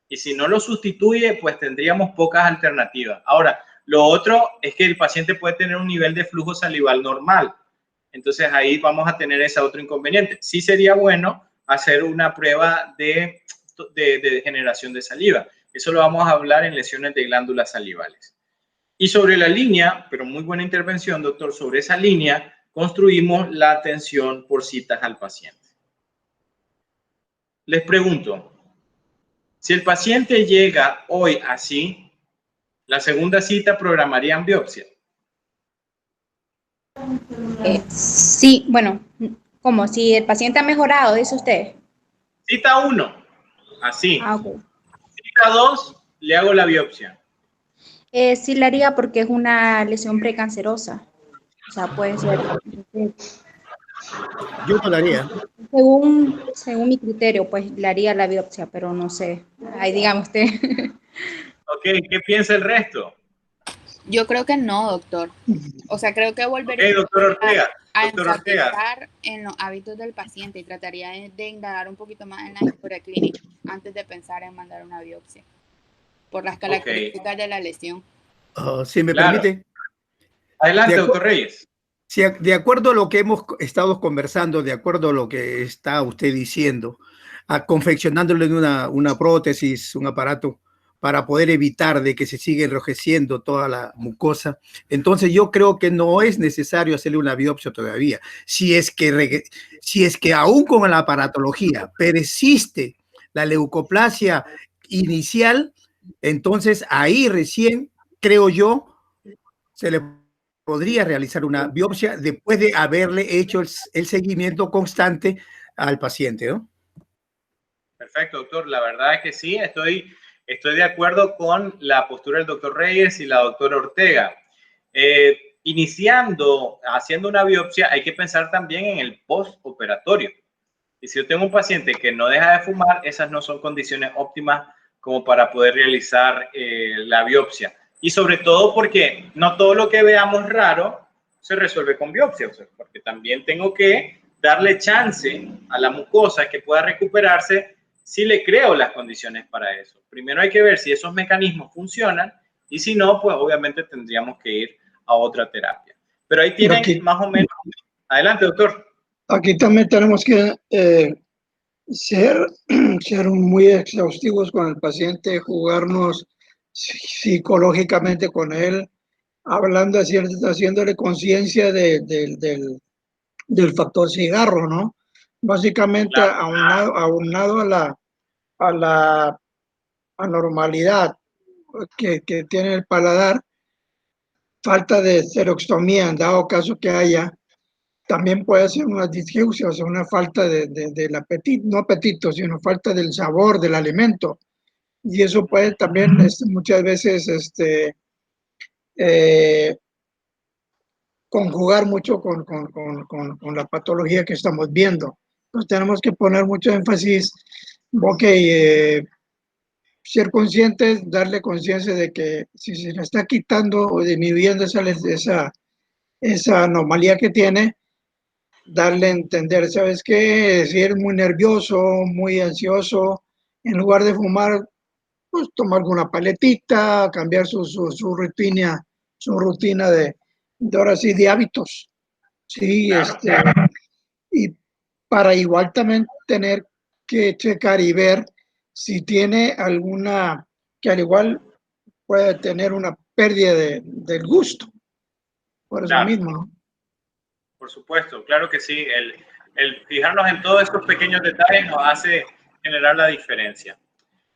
Y si no lo sustituye, pues tendríamos pocas alternativas. Ahora, lo otro es que el paciente puede tener un nivel de flujo salival normal. Entonces ahí vamos a tener ese otro inconveniente. Sí sería bueno hacer una prueba de generación de saliva. Eso lo vamos a hablar en lesiones de glándulas salivales. Y sobre la línea, pero muy buena intervención, doctor, sobre esa línea construimos la atención por citas al paciente. Les pregunto, si el paciente llega hoy así, la segunda cita programarían biopsia. Sí, bueno, como si el paciente ha mejorado, dice usted. Cita 1, así. Okay. Cita 2, le hago la biopsia. Sí la haría porque es una lesión precancerosa. O sea, puede ser. Yo no la haría. Según mi criterio, pues le haría la biopsia, pero no sé. Ahí dígame usted. Ok, ¿qué piensa el resto? Yo creo que no, doctor. O sea, creo que volvería doctor Ortega, a enfatizar en los hábitos del paciente y trataría de indagar un poquito más en la historia clínica antes de pensar en mandar una biopsia por las características de la lesión. Si me permite. Adelante, doctor Reyes. Sí, de acuerdo a lo que hemos estado conversando, de acuerdo a lo que está usted diciendo, confeccionándole una prótesis, un aparato, para poder evitar de que se siga enrojeciendo toda la mucosa. Entonces yo creo que no es necesario hacerle una biopsia todavía. Si es que aún con la aparatología persiste la leucoplasia inicial, entonces ahí recién, creo yo, se le podría realizar una biopsia después de haberle hecho el seguimiento constante al paciente, ¿no? Perfecto, doctor. La verdad es que sí, estoy de acuerdo con la postura del doctor Reyes y la doctora Ortega. Haciendo una biopsia, hay que pensar también en el postoperatorio. Y si yo tengo un paciente que no deja de fumar, esas no son condiciones óptimas como para poder realizar la biopsia. Y sobre todo porque no todo lo que veamos raro se resuelve con biopsia, o sea, porque también tengo que darle chance a la mucosa que pueda recuperarse si le creo las condiciones para eso. Primero hay que ver si esos mecanismos funcionan y si no, pues obviamente tendríamos que ir a otra terapia. Pero ahí tienen más o menos... Adelante, doctor. Aquí también tenemos que ser muy exhaustivos con el paciente, jugarnos psicológicamente con él, hablando, haciéndole conciencia del factor cigarro, ¿no? Básicamente, claro, aunado a la anormalidad que tiene el paladar, falta de serostomía, en dado caso que haya, también puede ser una disgeusia, o sea, una falta del apetito, no apetito, sino falta del sabor del alimento. Y eso puede también muchas veces conjugar mucho con la patología que estamos viendo. Entonces tenemos que poner mucho énfasis, ok, ser conscientes, darle conciencia de que si se le está quitando o disminuyendo esa anomalía que tiene, darle a entender, ¿sabes qué? Si eres muy nervioso, muy ansioso, en lugar de fumar, pues tomar alguna paletita, cambiar su rutina de ahora sí, de hábitos. Sí, y para igual también tener que checar y ver si tiene alguna, que al igual puede tener una pérdida del gusto, por eso Claro, mismo, ¿no? por supuesto, claro que sí. El fijarnos en todos estos pequeños detalles nos hace generar la diferencia.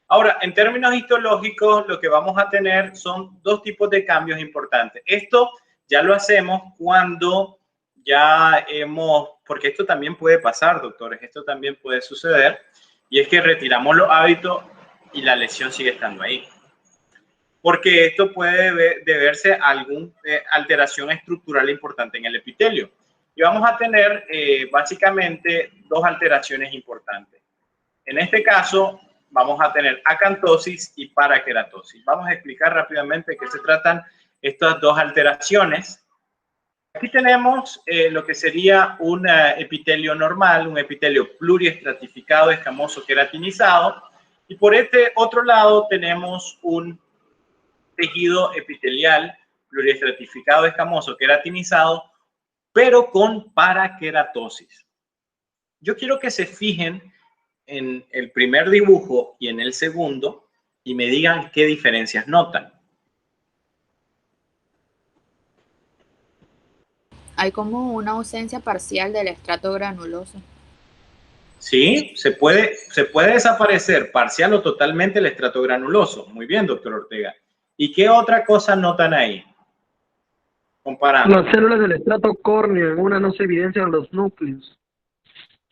Ahora, en términos histológicos, lo que vamos a tener son dos tipos de cambios importantes. Esto ya lo hacemos cuando ya porque esto también puede pasar, doctores, esto también puede suceder, y es que retiramos los hábitos y la lesión sigue estando ahí. Porque esto puede deberse a alguna alteración estructural importante en el epitelio. Y vamos a tener básicamente dos alteraciones importantes. En este caso, vamos a tener acantosis y paraqueratosis. Vamos a explicar rápidamente de qué se tratan estas dos alteraciones. Aquí tenemos lo que sería un epitelio normal, un epitelio pluriestratificado, escamoso, queratinizado. Y por este otro lado tenemos un tejido epitelial pluriestratificado, escamoso, queratinizado, pero con paraqueratosis. Yo quiero que se fijen en el primer dibujo y en el segundo y me digan qué diferencias notan. Hay como una ausencia parcial del estrato granuloso. Sí, se puede desaparecer parcial o totalmente el estrato granuloso. Muy bien, doctor Ortega. ¿Y qué otra cosa notan ahí? Comparando. Las células del estrato córneo, en una no se evidencian los núcleos.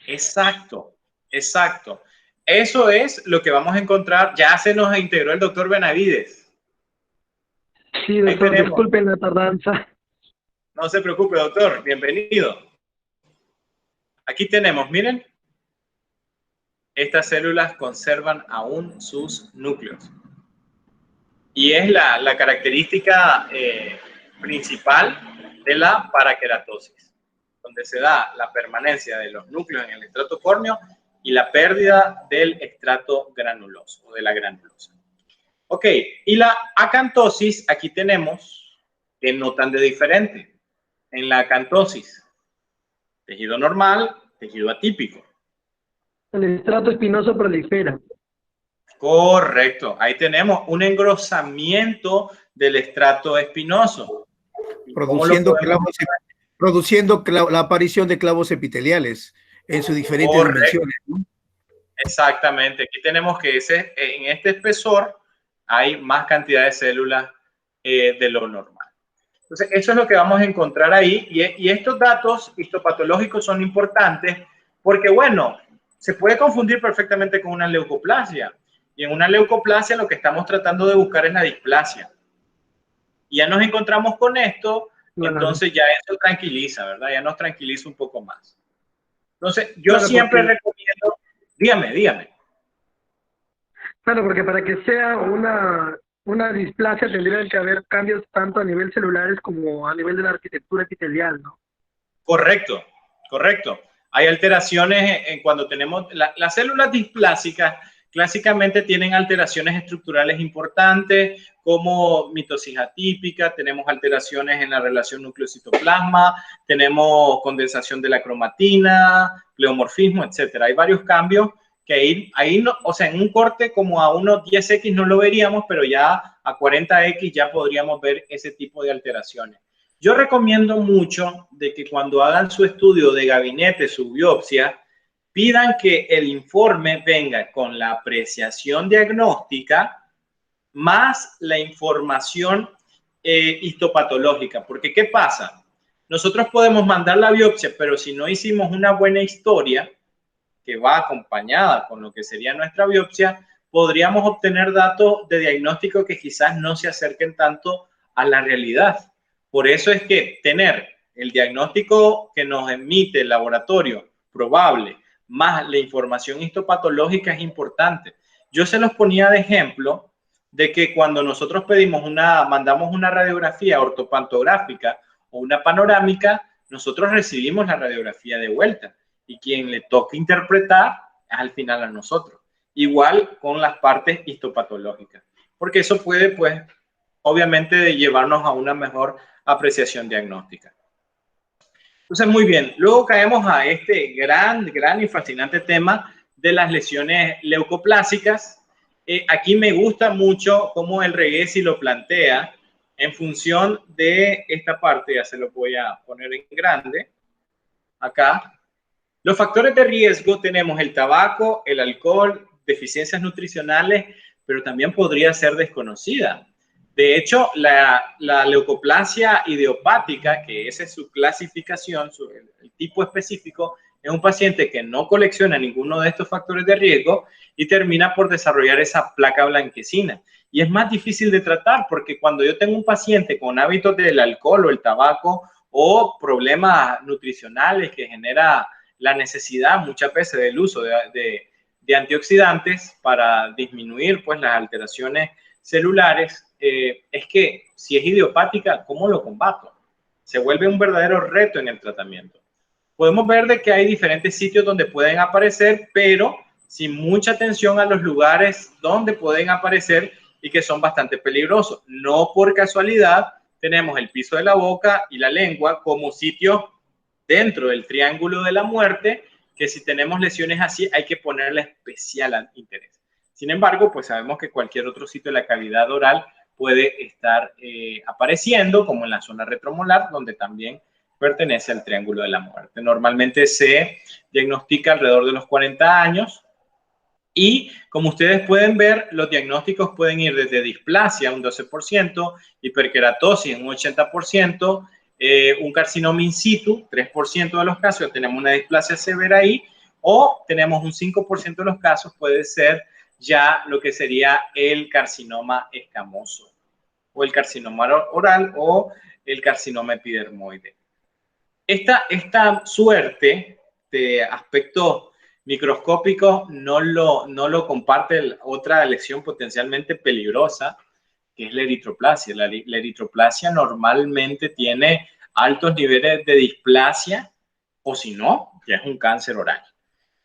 Exacto, exacto. Eso es lo que vamos a encontrar. Ya se nos integró el doctor Benavides. Sí, doctor, disculpen la tardanza. No se preocupe, doctor. Bienvenido. Aquí tenemos, miren. Estas células conservan aún sus núcleos. Y es la característica principal de la paraqueratosis, donde se da la permanencia de los núcleos en el estrato córneo y la pérdida del estrato granuloso o de la granulosa. Ok, y la acantosis, aquí tenemos que notan de diferente. En la acantosis, tejido normal, tejido atípico. El estrato espinoso prolifera. Correcto, ahí tenemos un engrosamiento del estrato espinoso. Produciendo la aparición de clavos epiteliales en sus diferentes dimensiones, ¿no? Exactamente, aquí tenemos que en este espesor hay más cantidad de células de lo normal. Entonces, eso es lo que vamos a encontrar ahí. Y estos datos histopatológicos son importantes porque, bueno, se puede confundir perfectamente con una leucoplasia. Y en una leucoplasia lo que estamos tratando de buscar es la displasia. Y ya nos encontramos con esto, entonces ya eso tranquiliza, ¿verdad? Ya nos tranquiliza un poco más. Entonces, yo siempre recomiendo... Dígame. Claro, porque para que sea una displasia tendrían que haber cambios tanto a nivel celulares como a nivel de la arquitectura epitelial, ¿no? Correcto. Hay alteraciones cuando tenemos... Las células displásicas clásicamente tienen alteraciones estructurales importantes como mitosis atípica, tenemos alteraciones en la relación núcleo-citoplasma, tenemos condensación de la cromatina, pleomorfismo, etcétera. Hay varios cambios que ahí no, o sea, en un corte como a unos 10X no lo veríamos, pero ya a 40X ya podríamos ver ese tipo de alteraciones. Yo recomiendo mucho de que cuando hagan su estudio de gabinete, su biopsia, pidan que el informe venga con la apreciación diagnóstica más la información histopatológica. Porque, ¿qué pasa? Nosotros podemos mandar la biopsia, pero si no hicimos una buena historia que va acompañada con lo que sería nuestra biopsia, podríamos obtener datos de diagnóstico que quizás no se acerquen tanto a la realidad. Por eso es que tener el diagnóstico que nos emite el laboratorio probable más la información histopatológica es importante. Yo se los ponía de ejemplo de que cuando nosotros mandamos una radiografía ortopantográfica o una panorámica, nosotros recibimos la radiografía de vuelta y quien le toca interpretar es al final a nosotros. Igual con las partes histopatológicas, porque eso puede, pues, obviamente llevarnos a una mejor apreciación diagnóstica. Entonces, muy bien. Luego caemos a este gran y fascinante tema de las lesiones leucoplásicas. Aquí me gusta mucho cómo el Reguesi lo plantea en función de esta parte. Ya se lo voy a poner en grande. Acá. Los factores de riesgo tenemos el tabaco, el alcohol, deficiencias nutricionales, pero también podría ser desconocida. De hecho, la leucoplasia idiopática, que esa es su clasificación, el tipo específico, es un paciente que no colecciona ninguno de estos factores de riesgo y termina por desarrollar esa placa blanquecina. Y es más difícil de tratar porque cuando yo tengo un paciente con hábitos del alcohol o el tabaco o problemas nutricionales que genera la necesidad muchas veces del uso de antioxidantes para disminuir, pues, las alteraciones celulares, es que si es idiopática, ¿cómo lo combato? Se vuelve un verdadero reto en el tratamiento. Podemos ver de que hay diferentes sitios donde pueden aparecer, pero sin mucha atención a los lugares donde pueden aparecer y que son bastante peligrosos. No por casualidad tenemos el piso de la boca y la lengua como sitios dentro del triángulo de la muerte, que si tenemos lesiones así hay que ponerle especial interés. Sin embargo, pues sabemos que cualquier otro sitio de la cavidad oral puede estar apareciendo, como en la zona retromolar, donde también pertenece al triángulo de la muerte. Normalmente se diagnostica alrededor de los 40 años y, como ustedes pueden ver, los diagnósticos pueden ir desde displasia, un 12%, hiperkeratosis, un 80%, un carcinoma in situ, 3% de los casos, tenemos una displasia severa ahí, o tenemos un 5% de los casos, puede ser ya lo que sería el carcinoma escamoso, o el carcinoma oral, o el carcinoma epidermoide. Esta suerte de aspectos microscópicos no lo comparte otra lesión potencialmente peligrosa, que es la eritroplasia. La eritroplasia normalmente tiene altos niveles de displasia, o si no, ya es un cáncer oral,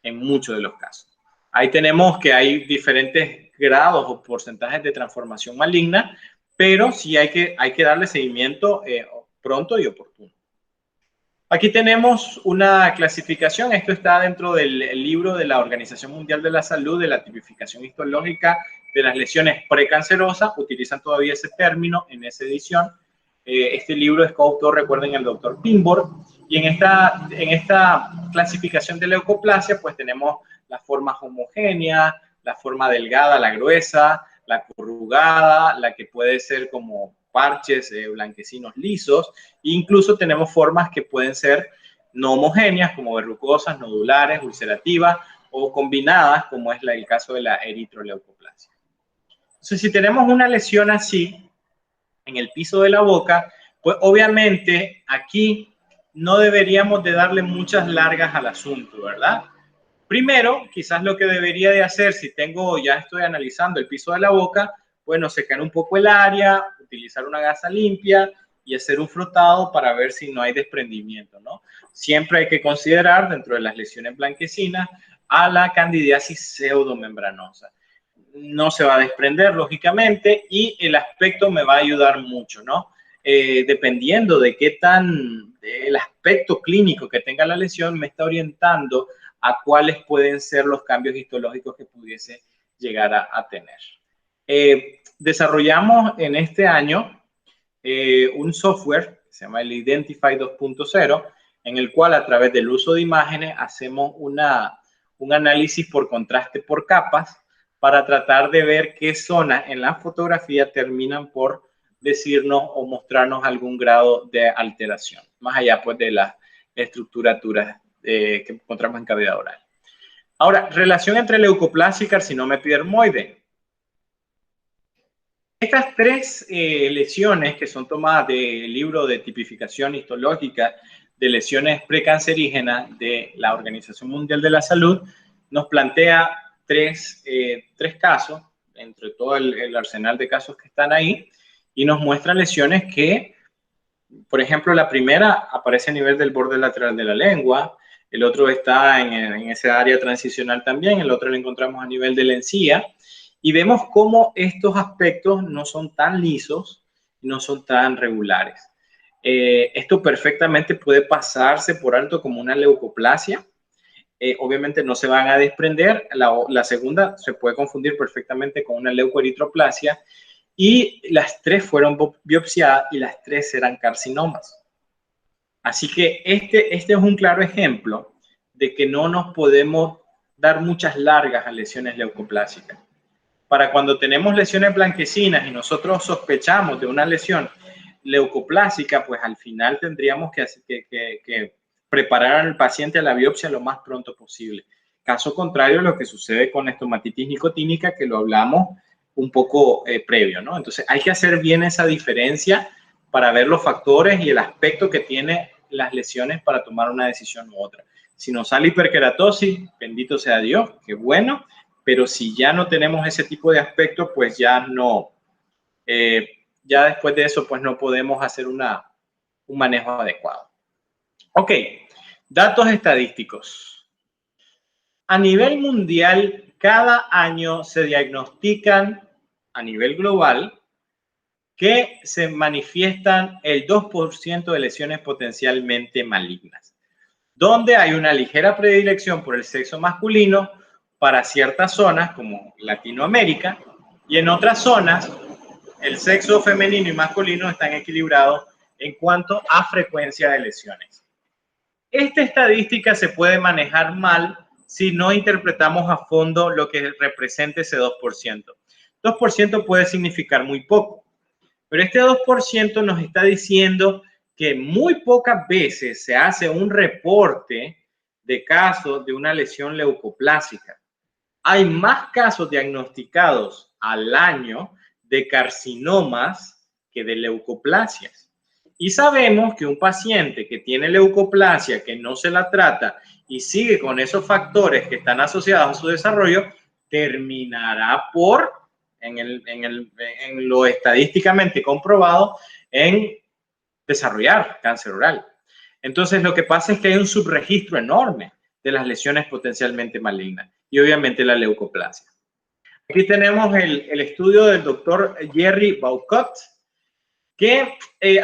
en muchos de los casos. Ahí tenemos que hay diferentes grados o porcentajes de transformación maligna, pero sí hay que darle seguimiento pronto y oportuno. Aquí tenemos una clasificación. Esto está dentro del libro de la Organización Mundial de la Salud, de la tipificación histológica de las lesiones precancerosas. Utilizan todavía ese término en esa edición. Este libro es coautor, recuerden, el doctor Pinborg. Y en esta clasificación de leucoplasia, pues tenemos las formas homogéneas, la forma delgada, la gruesa, la corrugada, la que puede ser como parches blanquecinos lisos. E incluso tenemos formas que pueden ser no homogéneas, como verrucosas, nodulares, ulcerativas o combinadas, como es el caso de la eritroleucoplasia. Entonces, si tenemos una lesión así en el piso de la boca, pues obviamente aquí no deberíamos de darle muchas largas al asunto, ¿verdad? Primero, quizás lo que debería de hacer, si ya estoy analizando el piso de la boca, bueno, secar un poco el área, utilizar una gasa limpia y hacer un frotado para ver si no hay desprendimiento, ¿no? Siempre hay que considerar, dentro de las lesiones blanquecinas, a la candidiasis pseudomembranosa. No se va a desprender, lógicamente, y el aspecto me va a ayudar mucho, ¿no? Dependiendo de el aspecto clínico que tenga la lesión, me está orientando a cuáles pueden ser los cambios histológicos que pudiese llegar a tener. Desarrollamos en este año un software que se llama el Identify 2.0, en el cual a través del uso de imágenes hacemos un análisis por contraste por capas para tratar de ver qué zonas en la fotografía terminan por decirnos o mostrarnos algún grado de alteración, más allá pues de las estructuraturas que encontramos en cavidad oral. Ahora, relación entre leucoplasia y carcinoma epidermoide. Estas tres lesiones que son tomadas del libro de tipificación histológica de lesiones precancerígenas de la Organización Mundial de la Salud nos plantea tres casos, entre todo el arsenal de casos que están ahí, y nos muestra lesiones que, por ejemplo, la primera aparece a nivel del borde lateral de la lengua, el otro está en esa área transicional también, el otro lo encontramos a nivel de la encía, y vemos cómo estos aspectos no son tan lisos, no son tan regulares. Esto perfectamente puede pasarse por alto como una leucoplasia. Obviamente no se van a desprender. La segunda se puede confundir perfectamente con una leucoeritroplasia, y las tres fueron biopsiadas y las tres eran carcinomas. Así que este es un claro ejemplo de que no nos podemos dar muchas largas a lesiones leucoplásicas. Para cuando tenemos lesiones blanquecinas y nosotros sospechamos de una lesión leucoplásica, pues al final tendríamos que preparar al paciente a la biopsia lo más pronto posible. Caso contrario, lo que sucede con la estomatitis nicotínica, que lo hablamos un poco previo, ¿no? Entonces hay que hacer bien esa diferencia para ver los factores y el aspecto que tiene las lesiones para tomar una decisión u otra. Si nos sale hiperkeratosis, bendito sea Dios, qué bueno, pero si ya no tenemos ese tipo de aspecto, pues ya no, ya después de eso, pues no podemos hacer un manejo adecuado. Ok, datos estadísticos. A nivel mundial, cada año se diagnostican a nivel global que se manifiestan el 2% de lesiones potencialmente malignas, donde hay una ligera predilección por el sexo masculino para ciertas zonas como Latinoamérica, y en otras zonas el sexo femenino y masculino están equilibrados en cuanto a frecuencia de lesiones. Esta estadística se puede manejar mal si no interpretamos a fondo lo que representa ese 2%. 2% puede significar muy poco, pero este 2% nos está diciendo que muy pocas veces se hace un reporte de casos de una lesión leucoplásica. Hay más casos diagnosticados al año de carcinomas que de leucoplasias. Y sabemos que un paciente que tiene leucoplasia, que no se la trata y sigue con esos factores que están asociados a su desarrollo, terminará por, en lo estadísticamente comprobado, en desarrollar cáncer oral. Entonces, lo que pasa es que hay un subregistro enorme de las lesiones potencialmente malignas y obviamente la leucoplasia. Aquí tenemos el estudio del doctor Jerry Baucott, que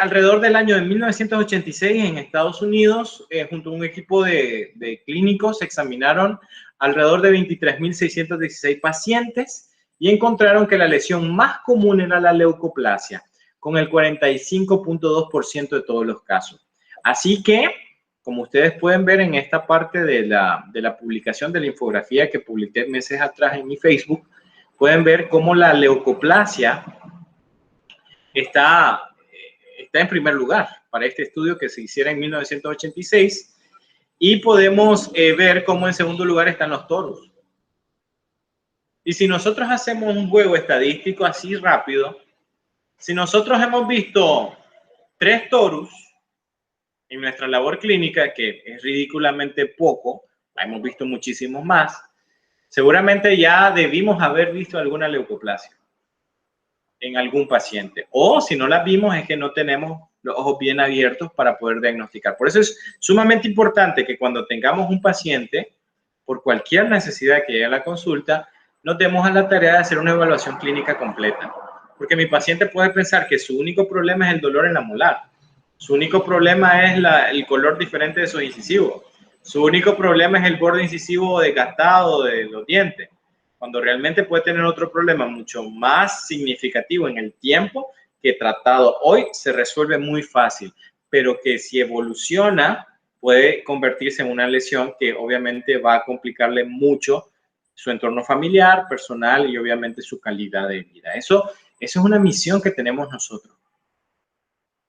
alrededor del año de 1986 en Estados Unidos, junto a un equipo de clínicos, examinaron alrededor de 23.616 pacientes y encontraron que la lesión más común era la leucoplasia, con el 45.2% de todos los casos. Así que, como ustedes pueden ver en esta parte de la publicación de la infografía que publiqué meses atrás en mi Facebook, pueden ver cómo la leucoplasia está en primer lugar para este estudio que se hiciera en 1986, y podemos ver cómo en segundo lugar están los toros. Y si nosotros hacemos un juego estadístico así rápido, si nosotros hemos visto 3 torus en nuestra labor clínica, que es ridículamente poco, hemos visto muchísimos más, seguramente ya debimos haber visto alguna leucoplasia en algún paciente. O si no la vimos es que no tenemos los ojos bien abiertos para poder diagnosticar. Por eso es sumamente importante que cuando tengamos un paciente, por cualquier necesidad que llegue a la consulta, nos demos a la tarea de hacer una evaluación clínica completa. Porque mi paciente puede pensar que su único problema es el dolor en la molar. Su único problema es el color diferente de sus incisivos. Su único problema es el borde incisivo desgastado de los dientes, cuando realmente puede tener otro problema mucho más significativo en el tiempo, que tratado hoy se resuelve muy fácil, pero que si evoluciona puede convertirse en una lesión que obviamente va a complicarle mucho su entorno familiar, personal y obviamente su calidad de vida. Eso es una misión que tenemos nosotros.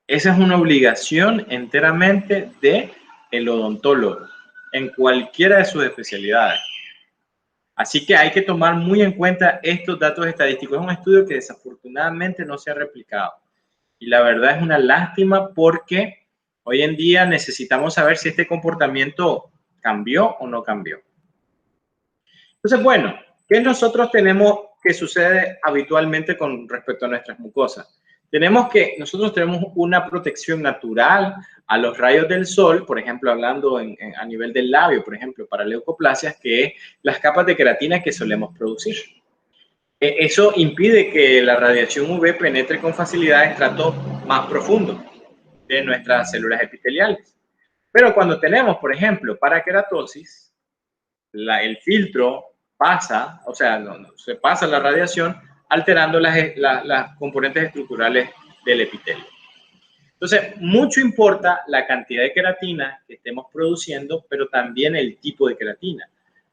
Esa es una obligación enteramente del odontólogo en cualquiera de sus especialidades. Así que hay que tomar muy en cuenta estos datos estadísticos. Es un estudio que desafortunadamente no se ha replicado. Y la verdad es una lástima porque hoy en día necesitamos saber si este comportamiento cambió o no cambió. Entonces, bueno, ¿qué nosotros tenemos que sucede habitualmente con respecto a nuestras mucosas? Nosotros tenemos una protección natural a los rayos del sol, por ejemplo, hablando a nivel del labio, por ejemplo, para leucoplasias, que es las capas de queratina que solemos producir. Eso impide que la radiación UV penetre con facilidad a estratos más profundos de nuestras células epiteliales. Pero cuando tenemos, por ejemplo, paraqueratosis, el filtro pasa, o sea, se pasa la radiación alterando las componentes estructurales del epitelio. Entonces, mucho importa la cantidad de queratina que estemos produciendo, pero también el tipo de queratina.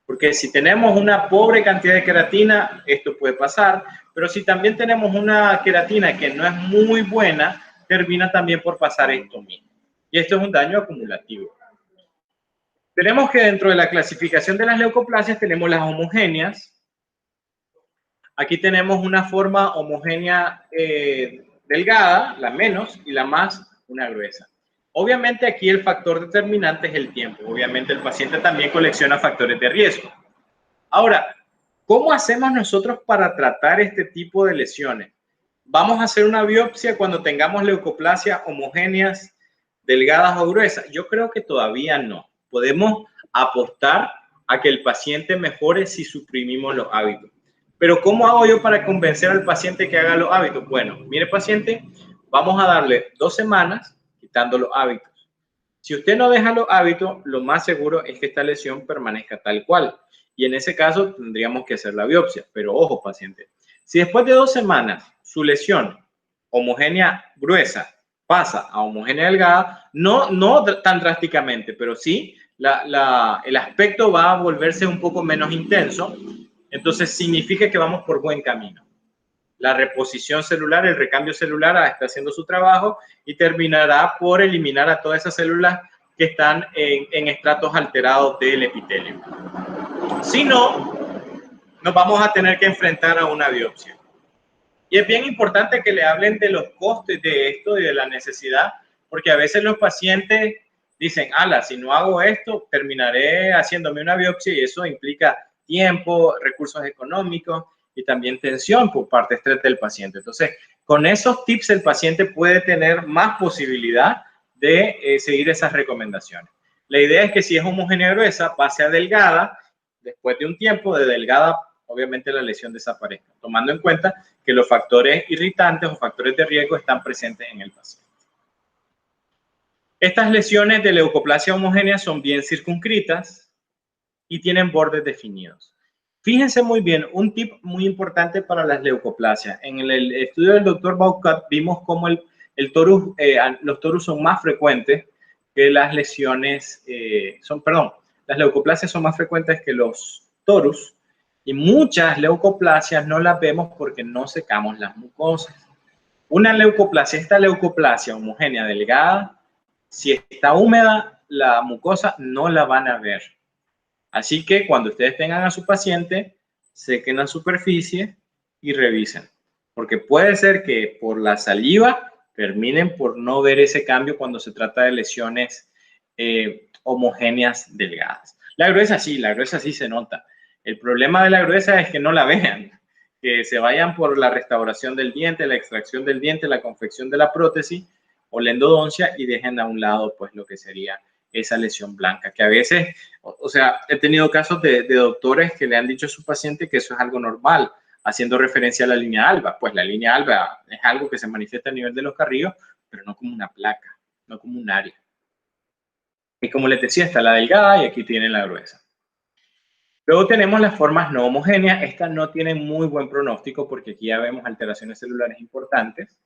Porque si tenemos una pobre cantidad de queratina, esto puede pasar, pero si también tenemos una queratina que no es muy buena, termina también por pasar esto mismo. Y esto es un daño acumulativo. Tenemos que dentro de la clasificación de las leucoplasias tenemos las homogéneas. Aquí tenemos una forma homogénea delgada, la menos, y la más, una gruesa. Obviamente aquí el factor determinante es el tiempo. Obviamente el paciente también colecciona factores de riesgo. Ahora, ¿cómo hacemos nosotros para tratar este tipo de lesiones? ¿Vamos a hacer una biopsia cuando tengamos leucoplasias homogéneas, delgadas o gruesas? Yo creo que todavía no. Podemos apostar a que el paciente mejore si suprimimos los hábitos. Pero ¿cómo hago yo para convencer al paciente que haga los hábitos? Bueno, mire paciente, vamos a darle 2 semanas quitando los hábitos. Si usted no deja los hábitos, lo más seguro es que esta lesión permanezca tal cual. Y en ese caso tendríamos que hacer la biopsia. Pero ojo, paciente, si después de 2 semanas su lesión homogénea gruesa pasa a homogénea delgada, no tan drásticamente, pero sí el aspecto va a volverse un poco menos intenso, entonces significa que vamos por buen camino. La reposición celular, el recambio celular está haciendo su trabajo y terminará por eliminar a todas esas células que están en estratos alterados del epitelio. Si no, nos vamos a tener que enfrentar a una biopsia. Y es bien importante que le hablen de los costes de esto y de la necesidad, porque a veces los pacientes dicen, ala, si no hago esto, terminaré haciéndome una biopsia y eso implica tiempo, recursos económicos y también tensión por parte estrés del paciente. Entonces, con esos tips el paciente puede tener más posibilidad de seguir esas recomendaciones. La idea es que si es homogénea gruesa, pase a delgada, después de un tiempo de delgada, obviamente la lesión desaparezca, tomando en cuenta que los factores irritantes o factores de riesgo están presentes en el paciente. Estas lesiones de leucoplasia homogénea son bien circunscritas y tienen bordes definidos. Fíjense muy bien, un tip muy importante para las leucoplasias. En el estudio del doctor Baucat vimos cómo los torus son más frecuentes que las lesiones, las leucoplasias son más frecuentes que los torus y muchas leucoplasias no las vemos porque no secamos las mucosas. Una leucoplasia, esta leucoplasia homogénea delgada, si está húmeda, la mucosa no la van a ver. Así que cuando ustedes tengan a su paciente, sequen la superficie y revisen. Porque puede ser que por la saliva terminen por no ver ese cambio cuando se trata de lesiones homogéneas delgadas. La gruesa sí se nota. El problema de la gruesa es que no la vean, que se vayan por la restauración del diente, la extracción del diente, la confección de la prótesis o la endodoncia y dejen a un lado pues lo que sería esa lesión blanca, que a veces, o sea, he tenido casos de doctores que le han dicho a su paciente que eso es algo normal, haciendo referencia a la línea alba. Pues la línea alba es algo que se manifiesta a nivel de los carrillos, pero no como una placa, no como un área. Y como les decía, está la delgada y aquí tienen la gruesa. Luego tenemos las formas no homogéneas. Estas no tienen muy buen pronóstico porque aquí ya vemos alteraciones celulares importantes.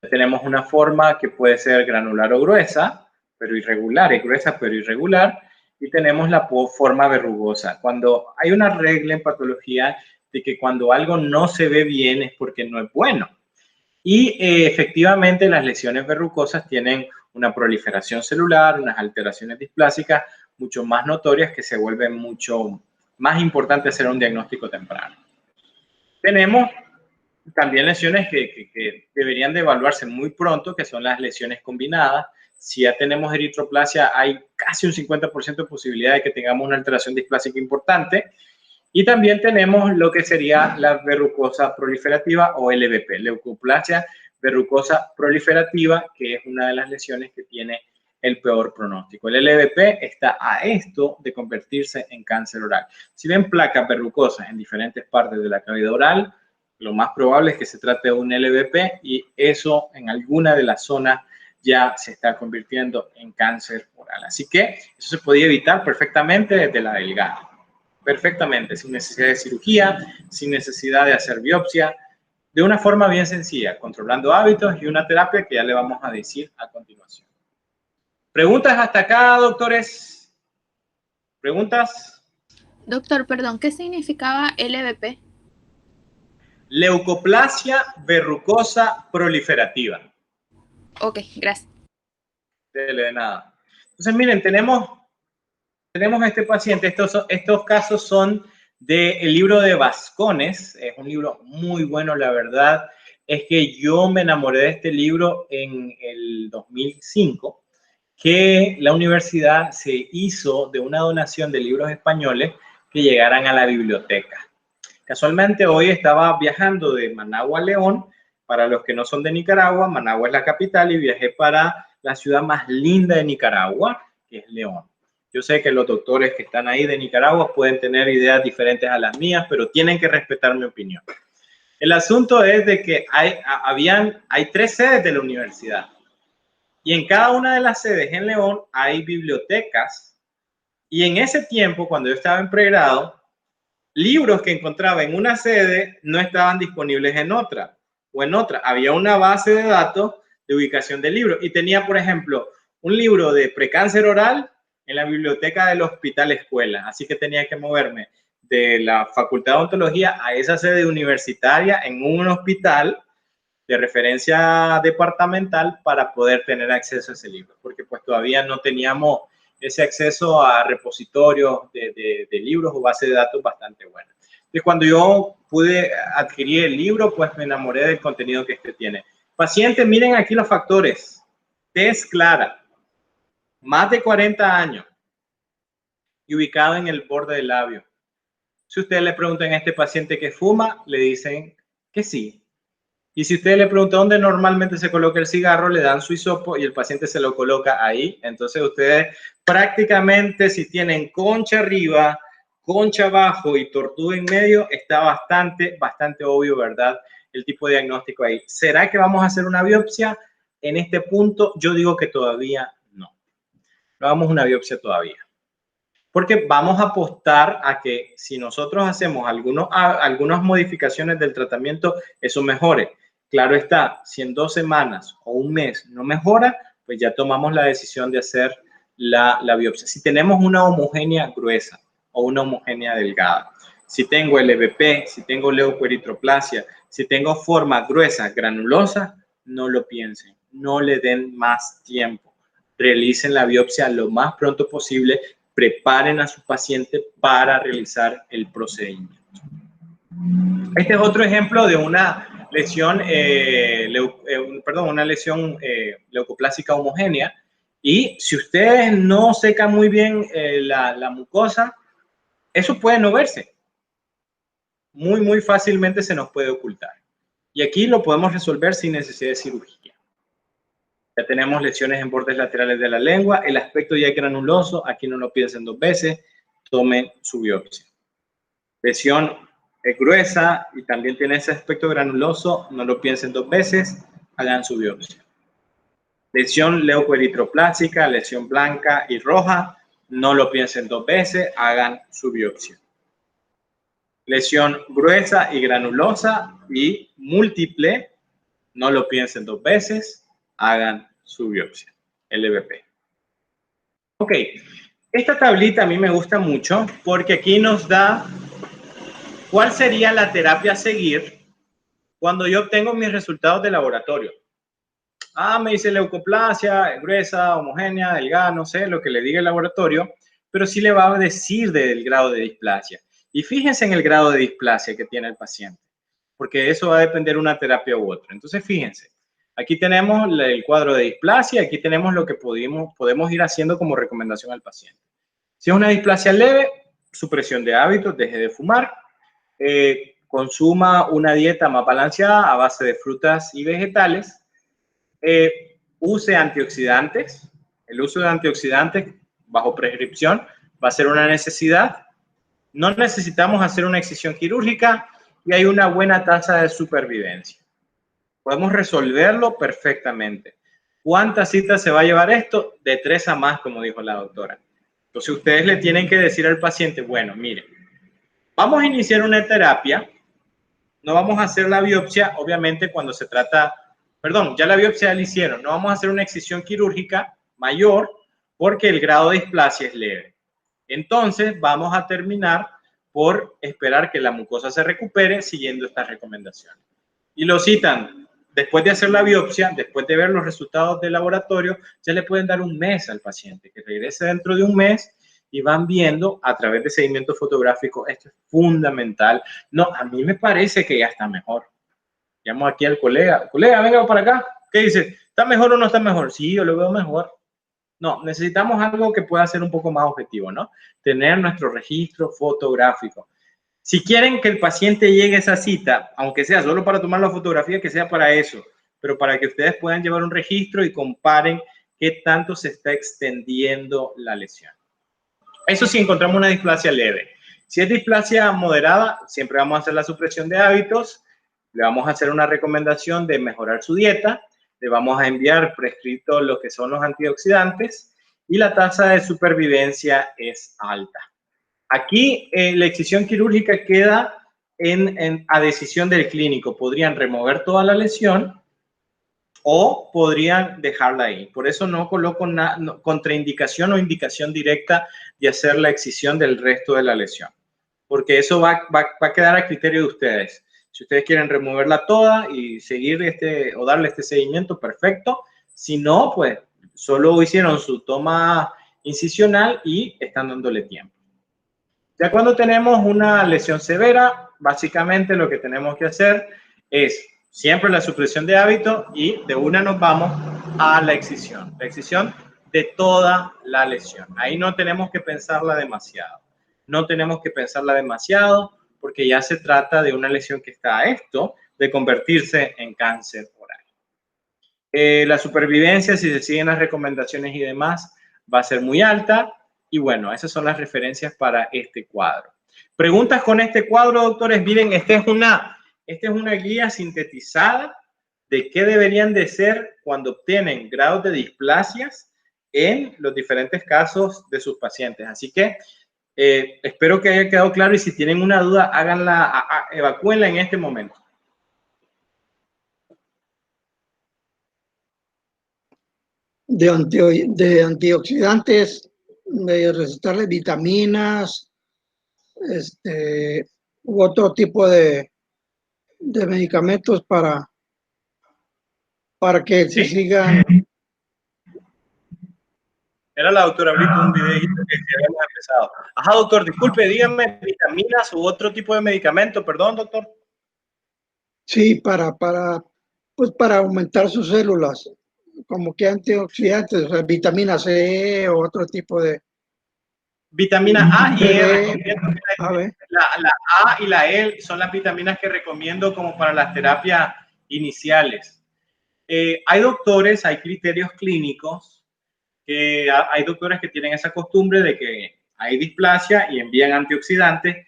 Tenemos una forma que puede ser granular o gruesa, pero irregular, es gruesa pero irregular. Y tenemos la forma verrugosa. Cuando hay una regla en patología de que cuando algo no se ve bien es porque no es bueno. Y efectivamente las lesiones verrucosas tienen una proliferación celular, unas alteraciones displásicas mucho más notorias que se vuelven mucho más importante hacer un diagnóstico temprano. Tenemos también lesiones que deberían de evaluarse muy pronto, que son las lesiones combinadas. Si ya tenemos eritroplasia, hay casi un 50% de posibilidad de que tengamos una alteración displásica importante. Y también tenemos lo que sería la verrucosa proliferativa o LVP, leucoplasia verrucosa proliferativa, que es una de las lesiones que tiene el peor pronóstico. El LVP está a esto de convertirse en cáncer oral. Si ven placas verrucosas en diferentes partes de la cavidad oral, lo más probable es que se trate de un LVP y eso en alguna de las zonas ya se está convirtiendo en cáncer oral. Así que eso se podía evitar perfectamente desde la delgada. Perfectamente, sin necesidad de cirugía, sin necesidad de hacer biopsia, de una forma bien sencilla, controlando hábitos y una terapia que ya le vamos a decir a continuación. ¿Preguntas hasta acá, doctores? ¿Preguntas? Doctor, perdón, ¿qué significaba LVP? Leucoplasia verrucosa proliferativa. Ok, gracias. De nada. Entonces, miren, tenemos este paciente. Estos casos son del libro de Vascones. Es un libro muy bueno, la verdad. Es que yo me enamoré de este libro en el 2005, que la universidad se hizo de una donación de libros españoles que llegaran a la biblioteca. Casualmente hoy estaba viajando de Managua a León. Para los que no son de Nicaragua, Managua es la capital y viajé para la ciudad más linda de Nicaragua, que es León. Yo sé que los doctores que están ahí de Nicaragua pueden tener ideas diferentes a las mías, pero tienen que respetar mi opinión. El asunto es de que hay 3 sedes de la universidad y en cada una de las sedes en León hay bibliotecas y en ese tiempo, cuando yo estaba en pregrado, libros que encontraba en una sede no estaban disponibles en otra o en otra. Había una base de datos de ubicación de libros y tenía, por ejemplo, un libro de precáncer oral en la biblioteca del Hospital Escuela. Así que tenía que moverme de la Facultad de Odontología a esa sede universitaria en un hospital de referencia departamental para poder tener acceso a ese libro, porque pues todavía no teníamos ese acceso a repositorios de libros o bases de datos bastante buenas. Y cuando yo pude adquirir el libro, pues me enamoré del contenido que este tiene. Pacientes, miren aquí los factores. Tez clara, más de 40 años y ubicado en el borde del labio. Si ustedes le preguntan a este paciente que fuma, le dicen que sí. Y si usted le pregunta dónde normalmente se coloca el cigarro, le dan su hisopo y el paciente se lo coloca ahí. Entonces ustedes prácticamente, si tienen concha arriba, concha abajo y tortuga en medio, está bastante obvio, ¿verdad? El tipo de diagnóstico ahí. ¿Será que vamos a hacer una biopsia? En este punto yo digo que todavía no. No hagamos una biopsia todavía. Porque vamos a apostar a que si nosotros hacemos algunas modificaciones del tratamiento, eso mejore. Claro está, si en 2 semanas o un mes no mejora, pues ya tomamos la decisión de hacer la biopsia. Si tenemos una homogénea gruesa o una homogénea delgada, si tengo LVP, si tengo leucoeritroplasia, si tengo forma gruesa, granulosa, no lo piensen, no le den más tiempo. Realicen la biopsia lo más pronto posible, preparen a su paciente para realizar el procedimiento. Este es otro ejemplo de una lesión, una lesión leucoplásica homogénea. Y si ustedes no secan muy bien la mucosa, eso puede no verse. Muy fácilmente se nos puede ocultar. Y aquí lo podemos resolver sin necesidad de cirugía. Ya tenemos lesiones en bordes laterales de la lengua, el aspecto ya es granuloso, aquí no lo piensen 2 veces, tomen su biopsia. Lesión es gruesa y también tiene ese aspecto granuloso, no lo piensen 2 veces, hagan su biopsia. Lesión leucoeritroplásica, lesión blanca y roja, no lo piensen 2 veces, hagan su biopsia. Lesión gruesa y granulosa y múltiple, no lo piensen 2 veces, hagan su biopsia, LVP. Ok, esta tablita a mí me gusta mucho porque aquí nos da cuál sería la terapia a seguir cuando yo obtengo mis resultados de laboratorio. Me dice leucoplasia, gruesa, homogénea, delgada, no sé, lo que le diga el laboratorio, pero sí le va a decir del grado de displasia. Y fíjense en el grado de displasia que tiene el paciente, porque eso va a depender de una terapia u otra. Entonces, fíjense, aquí tenemos el cuadro de displasia, aquí tenemos lo que podemos ir haciendo como recomendación al paciente. Si es una displasia leve, supresión de hábitos, deje de fumar, consuma una dieta más balanceada a base de frutas y vegetales, use antioxidantes. El uso de antioxidantes bajo prescripción va a ser una necesidad. No necesitamos hacer una excisión quirúrgica y hay una buena tasa de supervivencia. Podemos resolverlo perfectamente. ¿Cuántas citas se va a llevar esto? De 3 a más, como dijo la doctora. Entonces, ustedes le tienen que decir al paciente, bueno, mire, vamos a iniciar una terapia, no vamos a hacer la biopsia, obviamente cuando se trata, perdón, ya la biopsia ya la hicieron, no vamos a hacer una excisión quirúrgica mayor porque el grado de displasia es leve. Entonces, vamos a terminar por esperar que la mucosa se recupere siguiendo estas recomendaciones. Y lo citan, después de hacer la biopsia, después de ver los resultados del laboratorio, ya le pueden dar un mes al paciente, que regrese dentro de un mes y van viendo a través de seguimiento fotográfico. Esto es fundamental. No, a mí me parece que ya está mejor. Llamo aquí al colega. Colega, venga para acá. ¿Qué dice? ¿Está mejor o no está mejor? Sí, yo lo veo mejor. No, necesitamos algo que pueda ser un poco más objetivo, ¿no? Tener nuestro registro fotográfico. Si quieren que el paciente llegue a esa cita, aunque sea solo para tomar la fotografía, que sea para eso, pero para que ustedes puedan llevar un registro y comparen qué tanto se está extendiendo la lesión. Eso sí, encontramos una displasia leve. Si es displasia moderada, siempre vamos a hacer la supresión de hábitos, le vamos a hacer una recomendación de mejorar su dieta, le vamos a enviar prescrito lo que son los antioxidantes y la tasa de supervivencia es alta. Aquí la excisión quirúrgica queda a decisión del clínico. Podrían remover toda la lesión o podrían dejarla ahí. Por eso no coloco contraindicación o indicación directa de hacer la excisión del resto de la lesión, porque eso va a quedar a criterio de ustedes. Si ustedes quieren removerla toda y seguir o darle este seguimiento, perfecto. Si no, pues solo hicieron su toma incisional y están dándole tiempo. Ya cuando tenemos una lesión severa, básicamente lo que tenemos que hacer es siempre la supresión de hábito y de una nos vamos a la excisión de toda la lesión. Ahí no tenemos que pensarla demasiado. No tenemos que pensarla demasiado porque ya se trata de una lesión que está a esto de convertirse en cáncer oral. La supervivencia, si se siguen las recomendaciones y demás, va a ser muy alta. Y bueno, esas son las referencias para este cuadro. Preguntas con este cuadro, doctores. Miren, esta es una guía sintetizada de qué deberían de ser cuando obtienen grados de displasias en los diferentes casos de sus pacientes. Así que espero que haya quedado claro y si tienen una duda, háganla, evacúenla en este momento. De antioxidantes, de recetarle vitaminas, u otro tipo de medicamentos para que se sigan. Era la doctora Brito, un videito que habíamos empezado. Ajá, doctor, disculpe, dígame, vitaminas u otro tipo de medicamento, perdón, doctor. Sí, para aumentar sus células, como que antioxidantes, o sea, vitamina C o otro tipo de. Vitamina A y E. La A y la E son las vitaminas que recomiendo como para las terapias iniciales. Hay doctores, hay criterios clínicos, que hay doctores que tienen esa costumbre de que hay displasia y envían antioxidantes,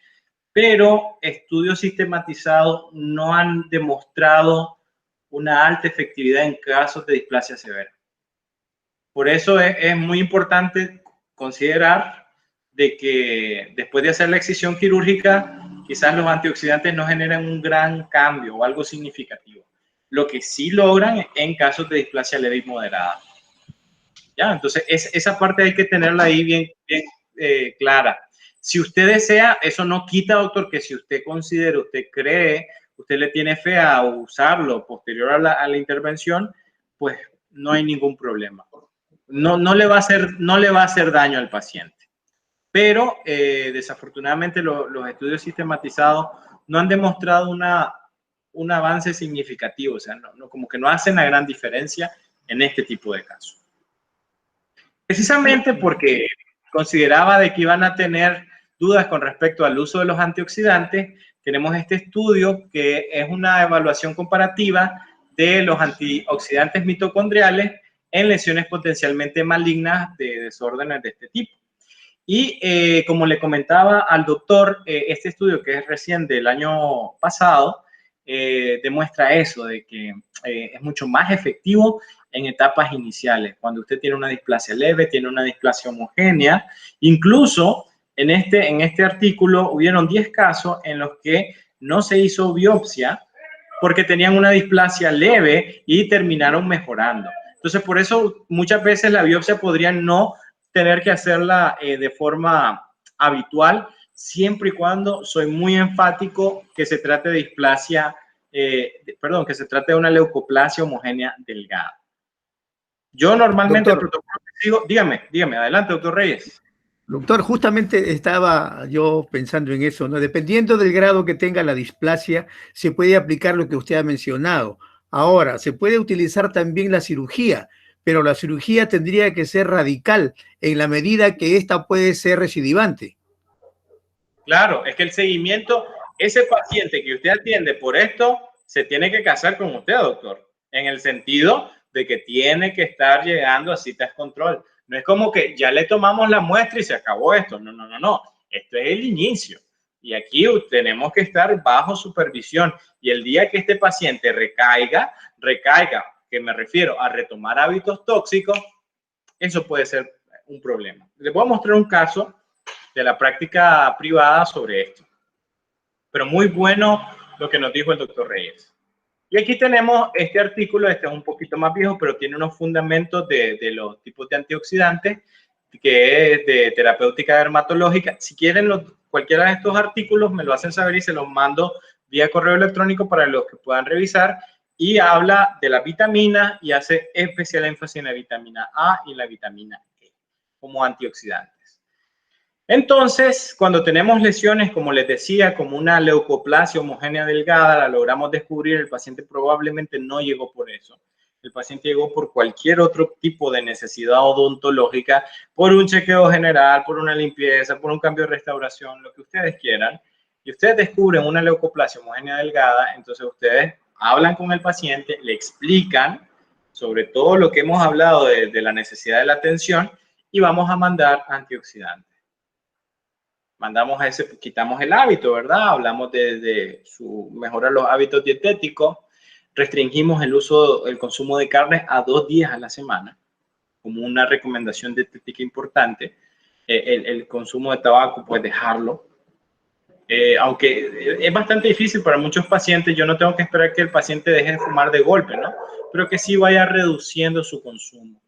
pero estudios sistematizados no han demostrado una alta efectividad en casos de displasia severa. Por eso es muy importante considerar de que después de hacer la excisión quirúrgica, quizás los antioxidantes no generan un gran cambio o algo significativo. Lo que sí logran en casos de displasia leve y moderada. ¿Ya? Entonces, esa parte hay que tenerla ahí bien clara. Si usted desea, eso no quita, doctor, que si usted considera, usted cree usted le tiene fe a usarlo posterior a la intervención, pues no hay ningún problema. No le va a hacer daño al paciente. Pero desafortunadamente los estudios sistematizados no han demostrado un avance significativo, o sea, como que no hacen la gran diferencia en este tipo de casos. Precisamente porque consideraba de que iban a tener dudas con respecto al uso de los antioxidantes, tenemos este estudio que es una evaluación comparativa de los antioxidantes mitocondriales en lesiones potencialmente malignas de desórdenes de este tipo. Y como le comentaba al doctor, este estudio que es recién del año pasado, demuestra eso, de que es mucho más efectivo en etapas iniciales, cuando usted tiene una displasia leve, tiene una displasia homogénea. Incluso en este artículo hubieron 10 casos en los que no se hizo biopsia porque tenían una displasia leve y terminaron mejorando. Entonces, por eso muchas veces la biopsia podría no tener que hacerla de forma habitual, siempre y cuando soy muy enfático que se trate de displasia, que se trate de una leucoplasia homogénea delgada. Yo normalmente el protocolo que sigo, dígame, adelante, doctor Reyes. Doctor, justamente estaba yo pensando en eso, ¿no? Dependiendo del grado que tenga la displasia, se puede aplicar lo que usted ha mencionado. Ahora, se puede utilizar también la cirugía, pero la cirugía tendría que ser radical en la medida que ésta puede ser recidivante. Claro, es que el seguimiento, ese paciente que usted atiende por esto, se tiene que casar con usted, doctor, en el sentido de que tiene que estar llegando a citas control. No es como que ya le tomamos la muestra y se acabó esto. No. Esto es el inicio. Y aquí tenemos que estar bajo supervisión. Y el día que este paciente recaiga, que me refiero a retomar hábitos tóxicos, eso puede ser un problema. Les voy a mostrar un caso de la práctica privada sobre esto. Pero muy bueno lo que nos dijo el doctor Reyes. Y aquí tenemos este artículo, este es un poquito más viejo, pero tiene unos fundamentos de los tipos de antioxidantes, que es de terapéutica dermatológica. Si quieren cualquiera de estos artículos, me lo hacen saber y se los mando vía correo electrónico para los que puedan revisar. Y habla de la vitamina y hace especial énfasis en la vitamina A y la vitamina E como antioxidantes. Entonces, cuando tenemos lesiones, como les decía, como una leucoplasia homogénea delgada, la logramos descubrir, el paciente probablemente no llegó por eso. El paciente llegó por cualquier otro tipo de necesidad odontológica, por un chequeo general, por una limpieza, por un cambio de restauración, lo que ustedes quieran. Y ustedes descubren una leucoplasia homogénea delgada, entonces ustedes hablan con el paciente, le explican sobre todo lo que hemos hablado de la necesidad de la atención y vamos a mandar antioxidantes. Mandamos quitamos el hábito, ¿verdad? Hablamos de mejorar los hábitos dietéticos, restringimos el consumo de carnes a 2 días a la semana, como una recomendación dietética importante. El consumo de tabaco, pues dejarlo. Aunque es bastante difícil para muchos pacientes, yo no tengo que esperar que el paciente deje de fumar de golpe, ¿no? Pero que sí vaya reduciendo su consumo.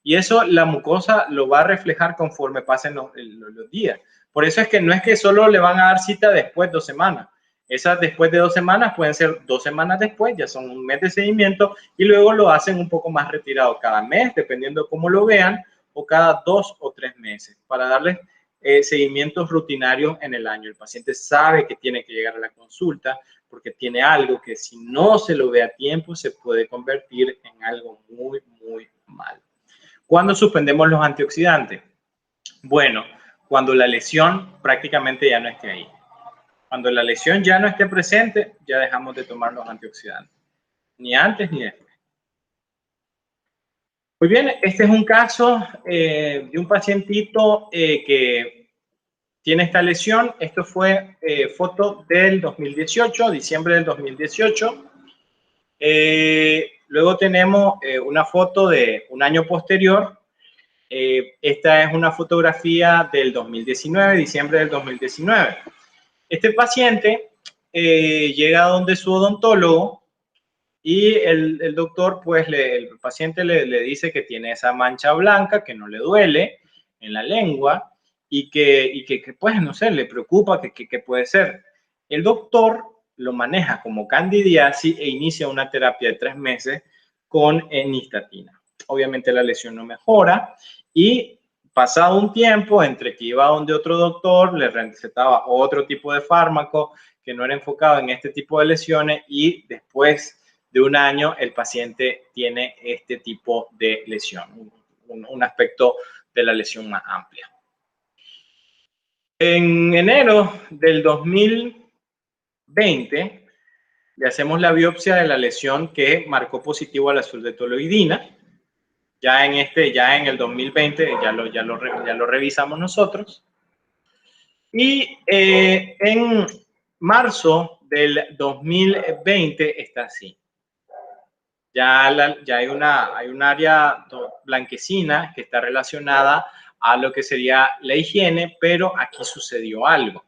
Y eso la mucosa lo va a reflejar conforme pasen los días. Por eso es que no es que solo le van a dar cita después de 2 semanas. Esas después de 2 semanas pueden ser 2 semanas después, ya son un mes de seguimiento y luego lo hacen un poco más retirado cada mes, dependiendo de cómo lo vean, o cada 2 o 3 meses, para darles seguimientos rutinarios en el año. El paciente sabe que tiene que llegar a la consulta porque tiene algo que si no se lo ve a tiempo se puede convertir en algo muy, muy malo. ¿Cuándo suspendemos los antioxidantes? Bueno, cuando la lesión prácticamente ya no esté ahí. Cuando la lesión ya no esté presente, ya dejamos de tomar los antioxidantes. Ni antes ni después. Muy bien, este es un caso de un pacientito que tiene esta lesión. Esto fue foto del 2018, diciembre del 2018. Luego tenemos una foto de un año posterior. Esta es una fotografía del 2019, diciembre del 2019. Este paciente llega a donde su odontólogo y el doctor, pues el paciente le dice que tiene esa mancha blanca, que no le duele en la lengua y que pues, no sé, le preocupa que puede ser. El doctor lo maneja como candidiasis e inicia una terapia de 3 meses con nystatina. Obviamente la lesión no mejora y pasado un tiempo, entre que iba a donde otro doctor, le recetaba otro tipo de fármaco que no era enfocado en este tipo de lesiones y después de un año el paciente tiene este tipo de lesión, un aspecto de la lesión más amplia. En enero del 2020 le hacemos la biopsia de la lesión que marcó positivo a la suldetoloidina. Ya en el 2020 ya lo revisamos nosotros. Y en marzo del 2020 está así. Ya hay un área blanquecina que está relacionada a lo que sería la higiene, pero aquí sucedió algo.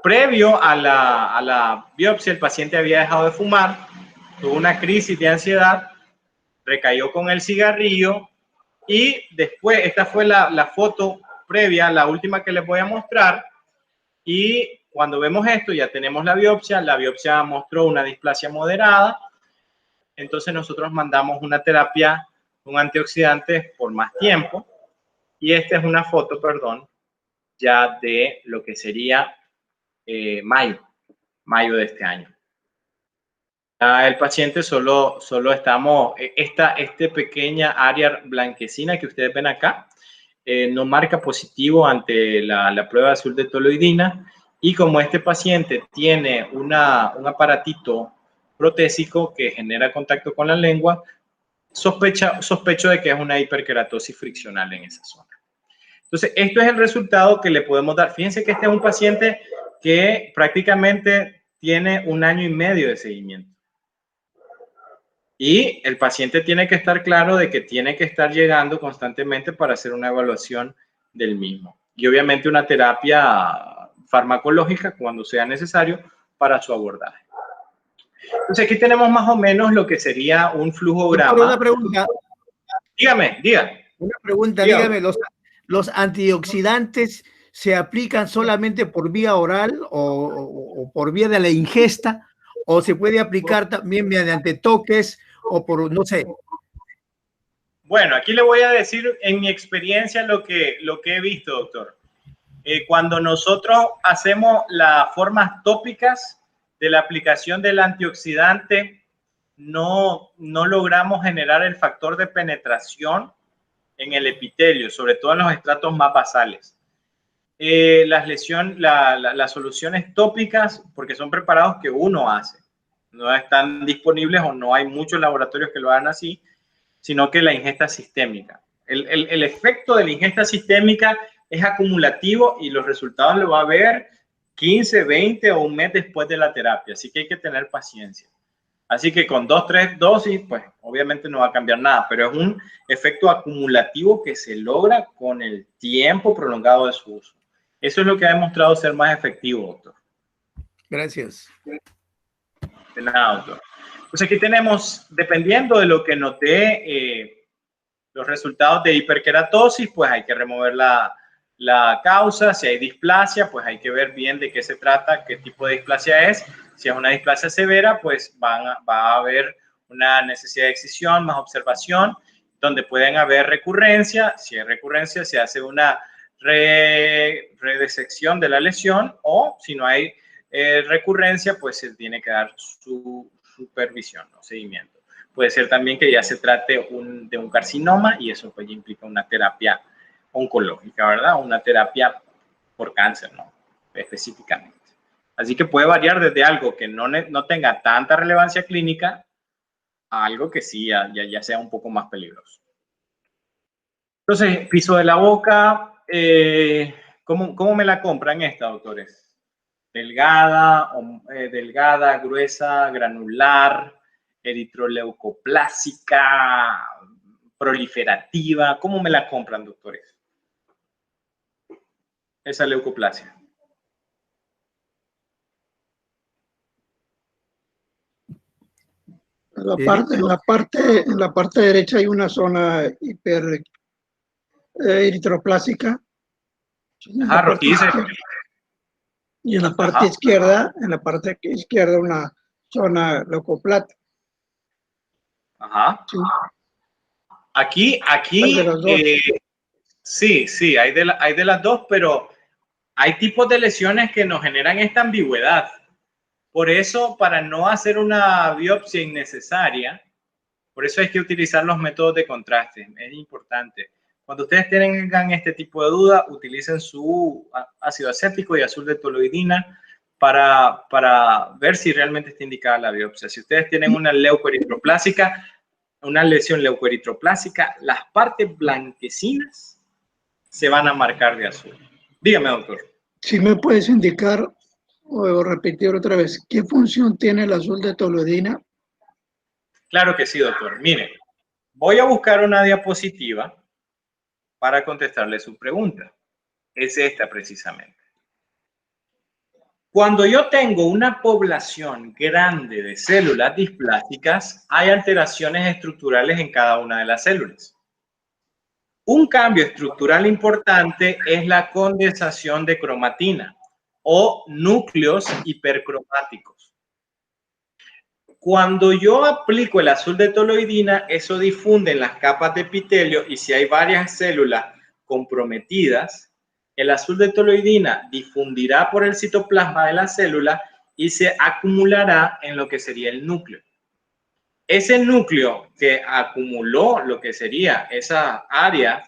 Previo a la biopsia, el paciente había dejado de fumar, tuvo una crisis de ansiedad, recayó con el cigarrillo y después, esta fue la foto previa, la última que les voy a mostrar, y cuando vemos esto ya tenemos la biopsia mostró una displasia moderada, entonces nosotros mandamos una terapia, un antioxidante por más tiempo, y esta es una foto, perdón, ya de lo que sería mayo de este año. El paciente solo estamos, esta pequeña área blanquecina que ustedes ven acá, no marca positivo ante la prueba azul de toloidina, y como este paciente tiene un aparatito protésico que genera contacto con la lengua, sospecho de que es una hiperkeratosis friccional en esa zona. Entonces, esto es el resultado que le podemos dar. Fíjense que este es un paciente que prácticamente tiene 1 año y medio de seguimiento. Y el paciente tiene que estar claro de que tiene que estar llegando constantemente para hacer una evaluación del mismo. Y obviamente una terapia farmacológica cuando sea necesario para su abordaje. Entonces aquí tenemos más o menos lo que sería un flujograma. Una pregunta. Dígame. Una pregunta, dígame, ¿los antioxidantes se aplican solamente por vía oral o por vía de la ingesta? ¿O se puede aplicar también mediante toques o por, no sé? Bueno, aquí le voy a decir en mi experiencia lo que he visto, doctor. Cuando nosotros hacemos las formas tópicas de la aplicación del antioxidante, no logramos generar el factor de penetración en el epitelio, sobre todo en los estratos más basales. Las soluciones tópicas, porque son preparados que uno hace, no están disponibles o no hay muchos laboratorios que lo hagan así, sino que la ingesta sistémica. El efecto de la ingesta sistémica es acumulativo y los resultados lo va a ver 15, 20 o un mes después de la terapia, así que hay que tener paciencia. Así que con 2, 3 dosis, pues obviamente no va a cambiar nada, pero es un efecto acumulativo que se logra con el tiempo prolongado de su uso. Eso es lo que ha demostrado ser más efectivo, doctor. Gracias. De nada, doctor. Pues aquí tenemos, dependiendo de lo que nos dé los resultados de hiperkeratosis, pues hay que remover la causa. Si hay displasia, pues hay que ver bien de qué se trata, qué tipo de displasia es. Si es una displasia severa, pues va a haber una necesidad de excisión, más observación, donde pueden haber recurrencia. Si hay recurrencia, se hace una redisección de la lesión, o si no hay recurrencia, pues se tiene que dar su supervisión o seguimiento. Puede ser también que ya se trate de un carcinoma y eso pues implica una terapia oncológica, ¿verdad? Una terapia por cáncer, ¿no? Específicamente. Así que puede variar desde algo que no tenga tanta relevancia clínica a algo que sí ya sea un poco más peligroso. Entonces, piso de la boca, ¿cómo me la compran esta, doctores? Delgada, delgada, gruesa, granular, eritroleucoplásica, proliferativa. ¿Cómo me la compran, doctores? Esa leucoplasia. En la parte derecha hay una zona eritroplásica. Rojiza. Y en la parte izquierda, una zona leucoplata. Ajá. Sí. Aquí, De los dos. sí, hay de las dos, pero hay tipos de lesiones que nos generan esta ambigüedad. Por eso, para no hacer una biopsia innecesaria, por eso hay que utilizar los métodos de contraste. Es importante. Cuando ustedes tengan este tipo de duda, utilicen su ácido acético y azul de toluidina para ver si realmente está indicada la biopsia. Si ustedes tienen una leucoeritroplásica, una lesión leucoeritroplásica, las partes blanquecinas se van a marcar de azul. Dígame, doctor. Si me puedes indicar o repetir otra vez, ¿qué función tiene el azul de toluidina? Claro que sí, doctor. Mire, voy a buscar una diapositiva para contestarle su pregunta. Es esta precisamente. Cuando yo tengo una población grande de células displásticas, hay alteraciones estructurales en cada una de las células. Un cambio estructural importante es la condensación de cromatina o núcleos hipercromáticos. Cuando yo aplico el azul de toluidina, eso difunde en las capas de epitelio y si hay varias células comprometidas, el azul de toluidina difundirá por el citoplasma de la célula y se acumulará en lo que sería el núcleo. Ese núcleo que acumuló lo que sería esa área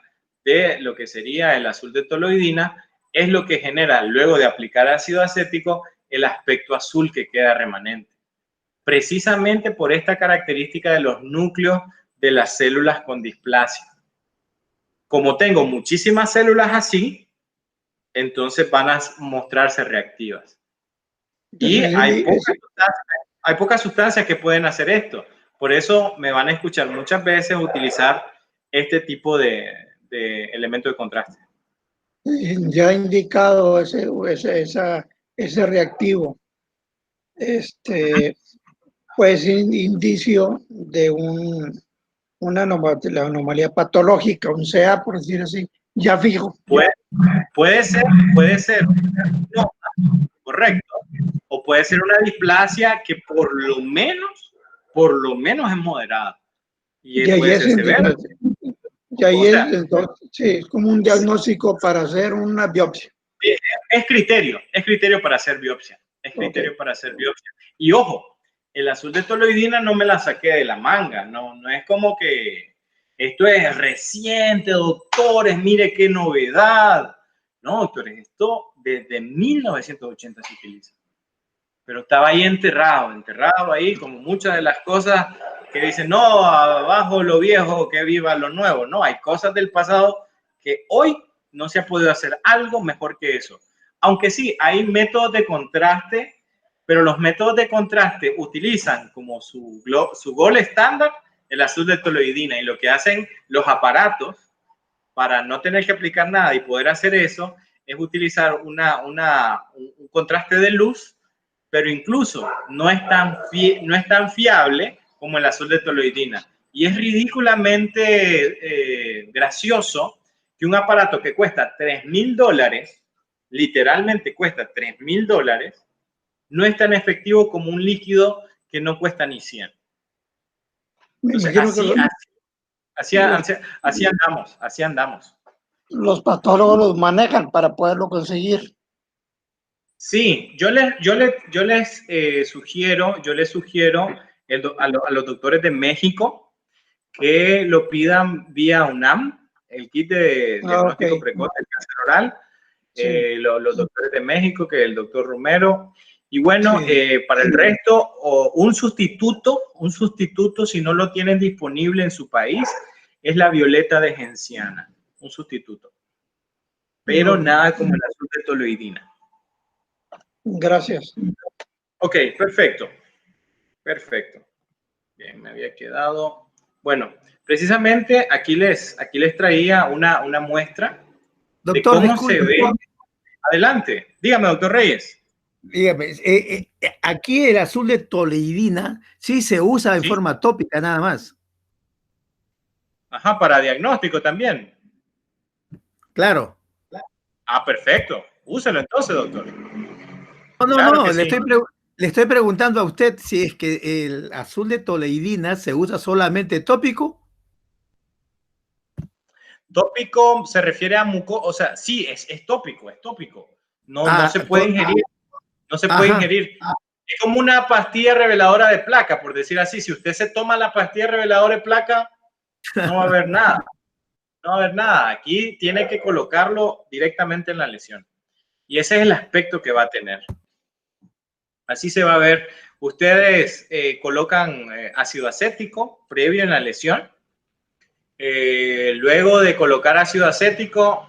de lo que sería el azul de toluidina es lo que genera, luego de aplicar ácido acético, el aspecto azul que queda remanente. Precisamente por esta característica de los núcleos de las células con displasia. Como tengo muchísimas células así, entonces van a mostrarse reactivas. Y hay pocas sustancias que pueden hacer esto. Por eso me van a escuchar muchas veces utilizar este tipo de elemento de contraste. Ya ha indicado ese reactivo. Pues indicio de una anomalía patológica, un CA, por decir así, ya fijo. Puede ser, no, correcto, o puede ser una displasia que por lo menos es moderada. Y puede ser severa. Y ahí es como un diagnóstico para hacer una biopsia. Es criterio para hacer biopsia. Para hacer biopsia. Y ojo, el azul de toluidina no me la saqué de la manga, no es como que esto es reciente, doctores, mire qué novedad. No, doctores, esto desde 1980 se utiliza. Pero estaba ahí enterrado ahí, como muchas de las cosas que dicen, no, abajo lo viejo, que viva lo nuevo. No, hay cosas del pasado que hoy no se ha podido hacer algo mejor que eso. Aunque sí, hay métodos de contraste, pero los métodos de contraste utilizan como su gol estándar el azul de toluidina, y lo que hacen los aparatos para no tener que aplicar nada y poder hacer eso es utilizar un contraste de luz, pero incluso no es tan fiable como el azul de toluidina. Y es ridículamente gracioso que un aparato que cuesta $3,000, literalmente cuesta $3,000, no es tan efectivo como un líquido que no cuesta ni 100. Entonces, así andamos. Los patólogos los manejan para poderlo conseguir. Sí, yo les sugiero a los doctores de México que lo pidan vía UNAM, el kit de diagnóstico precoz del cáncer oral. Sí. Los doctores de México, que el doctor Romero. Y bueno, sí. Para el resto, un sustituto, si no lo tienen disponible en su país, es la violeta de genciana, un sustituto. Pero nada como el azul de toluidina. Gracias. Ok, perfecto. Bien, me había quedado. Bueno, precisamente aquí les traía una muestra, doctor, de cómo se ve. Adelante, dígame, doctor Reyes. Dígame, aquí el azul de toluidina sí se usa en forma tópica nada más. Ajá, para diagnóstico también. Claro. Ah, perfecto. Úselo entonces, doctor. No, Claro que le sí. le estoy preguntando a usted si es que el azul de toleidina se usa solamente tópico. Tópico se refiere a mucosa, o sea, sí, es tópico, es tópico. No se puede ingerir, no se puede Ajá. ingerir. Es como una pastilla reveladora de placa, por decir así. Si usted se toma la pastilla reveladora de placa, no va a haber nada. No va a haber nada. Aquí tiene que colocarlo directamente en la lesión. Y ese es el aspecto que va a tener. Así se va a ver. Ustedes colocan ácido acético previo en la lesión. Luego de colocar ácido acético,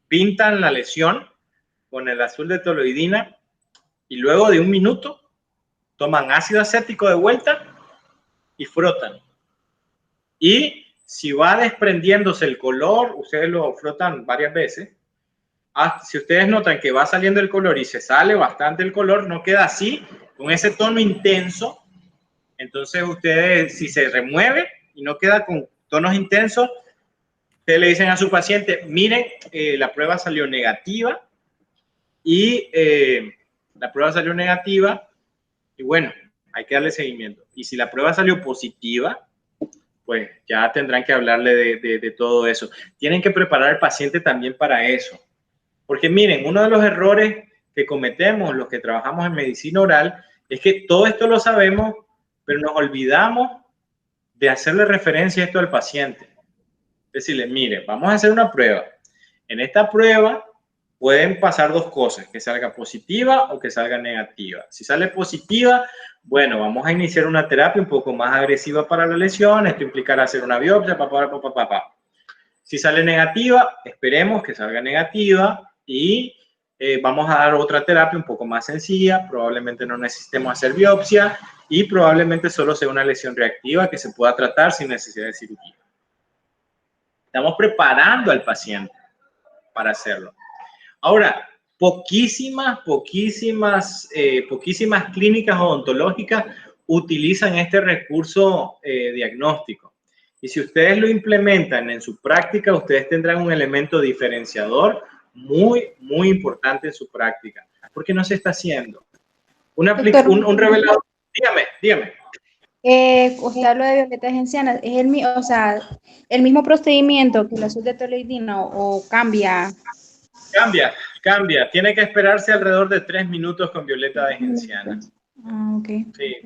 pintan la lesión con el azul de toloidina y luego de 1 minuto toman ácido acético de vuelta y frotan. Y si va desprendiéndose el color, ustedes lo frotan varias veces. Si ustedes notan que va saliendo el color y se sale bastante el color, no queda así, con ese tono intenso, entonces ustedes, si se remueve y no queda con tonos intensos, ustedes le dicen a su paciente, miren, la prueba salió negativa y bueno, hay que darle seguimiento. Y si la prueba salió positiva, pues ya tendrán que hablarle de todo eso. Tienen que preparar al paciente también para eso. Porque miren, uno de los errores que cometemos los que trabajamos en medicina oral es que todo esto lo sabemos, pero nos olvidamos de hacerle referencia a esto al paciente. Decirle, mire, vamos a hacer una prueba. En esta prueba pueden pasar 2 cosas, que salga positiva o que salga negativa. Si sale positiva, bueno, vamos a iniciar una terapia un poco más agresiva para la lesión. Esto implicará hacer una biopsia, Si sale negativa, esperemos que salga negativa y vamos a dar otra terapia un poco más sencilla. Probablemente no necesitemos hacer biopsia y probablemente solo sea una lesión reactiva que se pueda tratar sin necesidad de cirugía. Estamos preparando al paciente para hacerlo. Ahora, poquísimas clínicas odontológicas utilizan este recurso diagnóstico. Y si ustedes lo implementan en su práctica, ustedes tendrán un elemento diferenciador muy importante en su práctica. ¿Por qué no se está haciendo? Un revelador. Dígame. Usted habló de violetas gencianas, ¿es el mismo procedimiento que el azul de toloidina o cambia? Cambia. Tiene que esperarse alrededor de 3 minutos con violeta de genciana. Ok. Sí,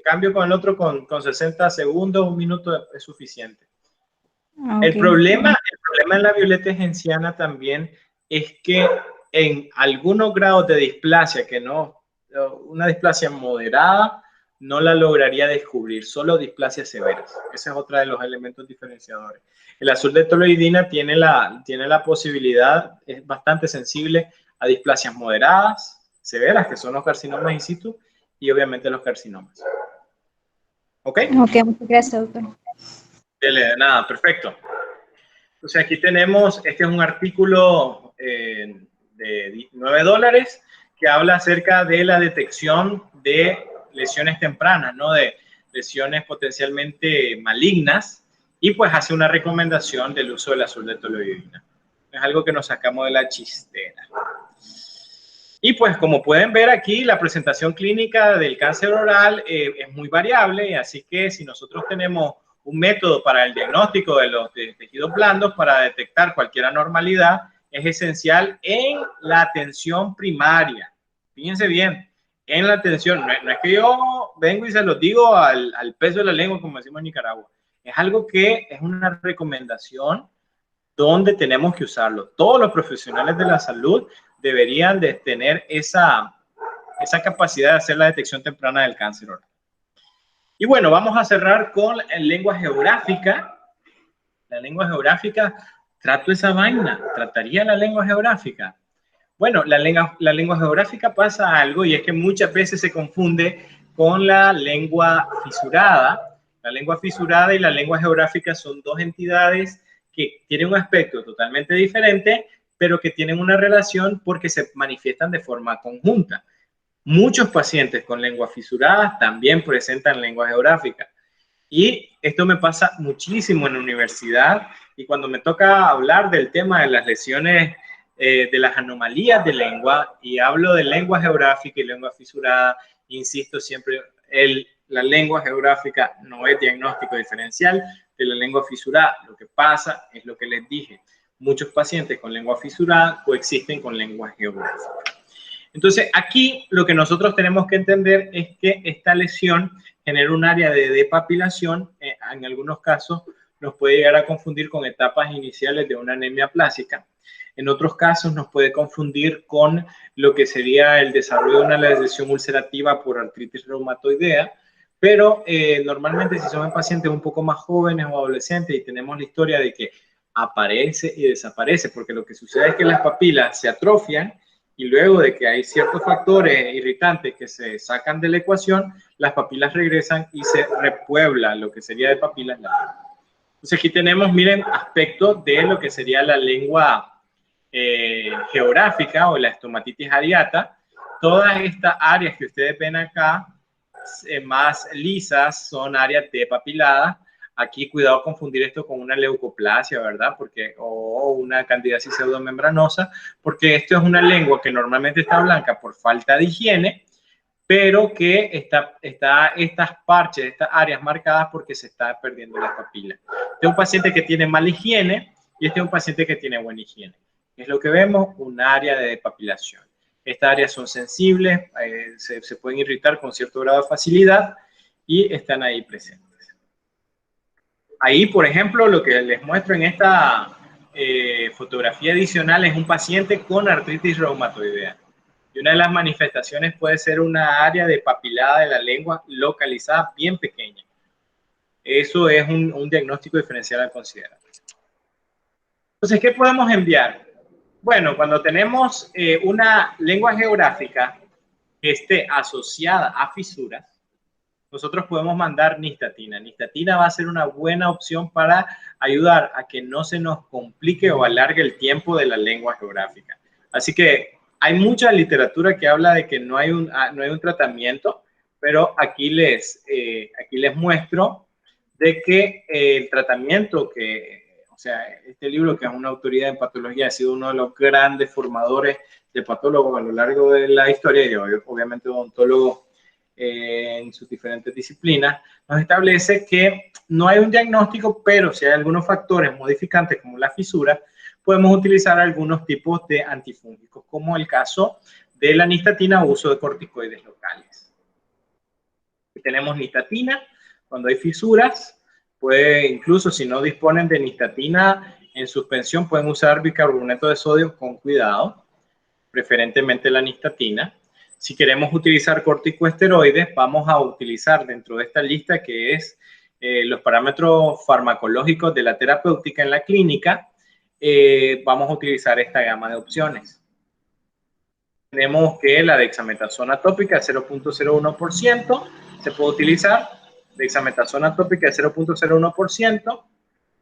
cambio con el otro con 60 segundos, 1 minuto es suficiente. Okay. El problema en la violeta genciana también es que en algunos grados de displasia, una displasia moderada, no la lograría descubrir, solo displasias severas. Ese es otro de los elementos diferenciadores. El azul de toloidina tiene la posibilidad, es bastante sensible a displasias moderadas, severas, que son los carcinomas in situ, y obviamente los carcinomas. ¿Ok? Ok, muchas gracias, doctor. De nada, perfecto. Entonces aquí tenemos, este es un artículo de $9 que habla acerca de la detección de lesiones tempranas, ¿no? De lesiones potencialmente malignas, y pues hace una recomendación del uso del azul de toloidina. Es algo que nos sacamos de la chistera. Y pues como pueden ver aquí, la presentación clínica del cáncer oral es muy variable, así que si nosotros tenemos un método para el diagnóstico de los tejidos blandos para detectar cualquier anormalidad, es esencial en la atención primaria. Fíjense bien, en la atención, no es que yo vengo y se los digo al peso de la lengua, como decimos en Nicaragua. Es algo que es una recomendación donde tenemos que usarlo. Todos los profesionales de la salud deberían de tener esa capacidad de hacer la detección temprana del cáncer oral. Y bueno, vamos a cerrar con la lengua geográfica. La lengua geográfica, trato esa vaina, trataría la lengua geográfica. Bueno, la lengua geográfica pasa algo, y es que muchas veces se confunde con la lengua fisurada. La lengua fisurada y la lengua geográfica son 2 entidades que tienen un aspecto totalmente diferente, pero que tienen una relación porque se manifiestan de forma conjunta. Muchos pacientes con lengua fisurada también presentan lengua geográfica. Y esto me pasa muchísimo en la universidad, y cuando me toca hablar del tema de las lesiones de las anomalías de lengua, y hablo de lengua geográfica y lengua fisurada. Insisto siempre, la lengua geográfica no es diagnóstico diferencial de la lengua fisurada. Lo que pasa es lo que les dije. Muchos pacientes con lengua fisurada coexisten con lengua geográfica. Entonces, aquí lo que nosotros tenemos que entender es que esta lesión genera un área de depapilación. En algunos casos nos puede llegar a confundir con etapas iniciales de una anemia plásica. En otros casos nos puede confundir con lo que sería el desarrollo de una lesión ulcerativa por artritis reumatoidea, pero normalmente si son en pacientes un poco más jóvenes o adolescentes y tenemos la historia de que aparece y desaparece, porque lo que sucede es que las papilas se atrofian y luego de que hay ciertos factores irritantes que se sacan de la ecuación, las papilas regresan y se repuebla lo que sería de papilas. Entonces aquí tenemos, miren, aspectos de lo que sería la lengua geográfica o la estomatitis areata. Todas estas áreas que ustedes ven acá, más lisas, son áreas depapiladas. Aquí cuidado confundir esto con una leucoplasia, ¿verdad? O una candidiasis pseudomembranosa, porque esto es una lengua que normalmente está blanca por falta de higiene, pero que está estas parches, estas áreas marcadas porque se está perdiendo la papila. Este es un paciente que tiene mala higiene y este es un paciente que tiene buena higiene. Es lo que vemos, un área de depapilación. Estas áreas son sensibles, se pueden irritar con cierto grado de facilidad y están ahí presentes. Ahí, por ejemplo, lo que les muestro en esta fotografía adicional es un paciente con artritis reumatoidea. Y una de las manifestaciones puede ser una área de papilada de la lengua localizada bien pequeña. Eso es un diagnóstico diferencial a considerar. Entonces, ¿qué podemos enviar? Bueno, cuando tenemos una lengua geográfica que esté asociada a fisuras, nosotros podemos mandar nistatina. Nistatina va a ser una buena opción para ayudar a que no se nos complique o alargue el tiempo de la lengua geográfica. Así que hay mucha literatura que habla de que no hay un tratamiento, pero aquí les muestro de que el tratamiento o sea, este libro, que es una autoridad en patología, ha sido uno de los grandes formadores de patólogos a lo largo de la historia y obviamente odontólogos en sus diferentes disciplinas, nos establece que no hay un diagnóstico, pero si hay algunos factores modificantes como la fisura, podemos utilizar algunos tipos de antifúngicos, como el caso de la nistatina o uso de corticoides locales. Tenemos nistatina cuando hay fisuras. Incluso si no disponen de nistatina en suspensión, pueden usar bicarbonato de sodio con cuidado, preferentemente la nistatina. Si queremos utilizar corticosteroides, vamos a utilizar dentro de esta lista que es los parámetros farmacológicos de la terapéutica en la clínica, vamos a utilizar esta gama de opciones. Tenemos que la dexametasona tópica 0.01% se puede utilizar. Dexametasona tópica de 0.01%.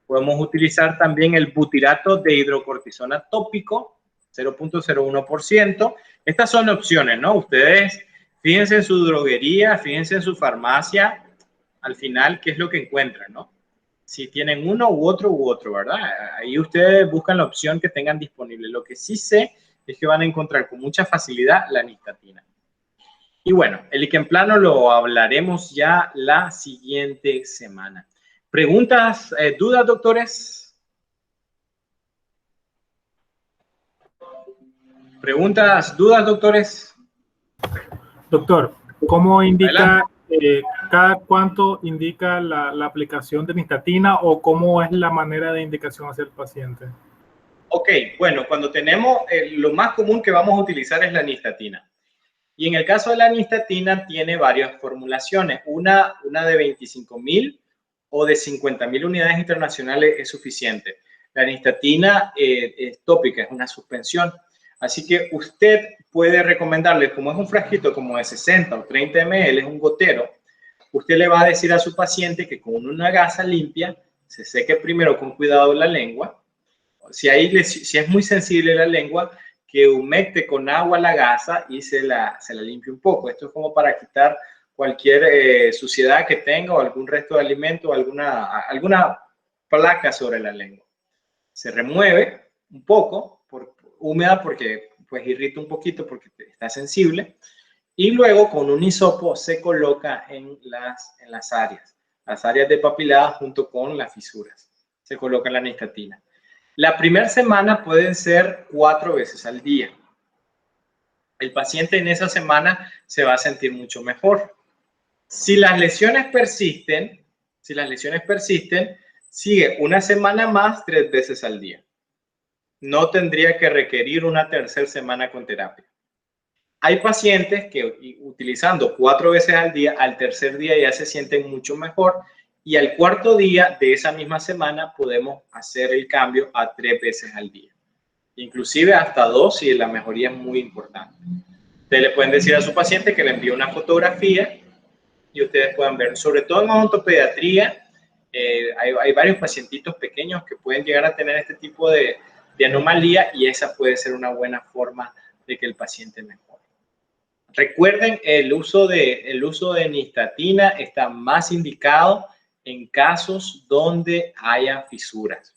Podemos utilizar también el butirato de hidrocortisona tópico, 0.01%. Estas son opciones, ¿no? Ustedes fíjense en su droguería, fíjense en su farmacia, al final, ¿qué es lo que encuentran, no? Si tienen uno u otro, ¿verdad? Ahí ustedes buscan la opción que tengan disponible. Lo que sí sé es que van a encontrar con mucha facilidad la nistatina. Y bueno, el líquen plano lo hablaremos ya la siguiente semana. ¿Preguntas, dudas, doctores? ¿Preguntas, dudas, doctores? Doctor, ¿cómo indica, cada cuánto indica la aplicación de nistatina o cómo es la manera de indicación hacia el paciente? Ok, bueno, cuando tenemos, lo más común que vamos a utilizar es la nistatina. Y en el caso de la nistatina tiene varias formulaciones. Una de 25.000 o de 50.000 unidades internacionales es suficiente. La nistatina es tópica, es una suspensión. Así que usted puede recomendarle, como es un frasquito como de 60 o 30 ml, es un gotero, usted le va a decir a su paciente que con una gasa limpia se seque primero con cuidado la lengua. Si es muy sensible la lengua, que humecte con agua la gasa y se la limpie un poco. Esto es como para quitar cualquier suciedad que tenga o algún resto de alimento o alguna placa sobre la lengua. Se remueve un poco húmeda porque pues irrita un poquito porque está sensible. Y luego con un hisopo se coloca en las áreas depapiladas junto con las fisuras. Se coloca la nistatina. La primera semana pueden ser 4 veces al día. El paciente en esa semana se va a sentir mucho mejor. Si las lesiones persisten, sigue una semana más 3 veces al día. No tendría que requerir una tercera semana con terapia. Hay pacientes que utilizando 4 veces al día, al tercer día ya se sienten mucho mejor y al cuarto día de esa misma semana podemos hacer el cambio a 3 veces al día. Inclusive hasta 2 si la mejoría es muy importante. Ustedes le pueden decir a su paciente que le envíe una fotografía y ustedes puedan ver, sobre todo en odontopediatría, hay varios pacientitos pequeños que pueden llegar a tener este tipo de anomalía y esa puede ser una buena forma de que el paciente mejore. Recuerden, el uso de nistatina está más indicado en casos donde haya fisuras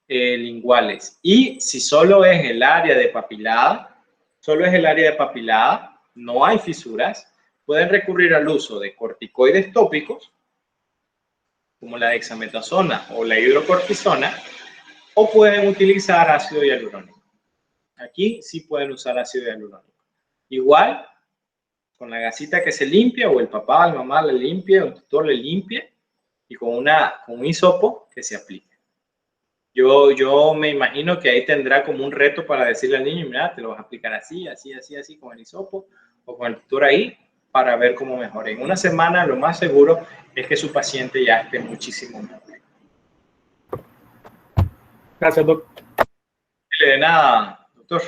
linguales. Y si solo es el área depapilada, no hay fisuras, pueden recurrir al uso de corticoides tópicos, como la dexametasona o la hidrocortisona, o pueden utilizar ácido hialurónico. Aquí sí pueden usar ácido hialurónico. Igual, con la gasita que se limpia, o el papá o la mamá le limpia, o el tutor le limpia, y con un hisopo que se aplique. Yo me imagino que ahí tendrá como un reto para decirle al niño, mira, te lo vas a aplicar así, con el hisopo, o con el tutor ahí, para ver cómo mejora. En una semana, lo más seguro es que su paciente ya esté muchísimo mejor. Gracias, doctor. De nada, doctor.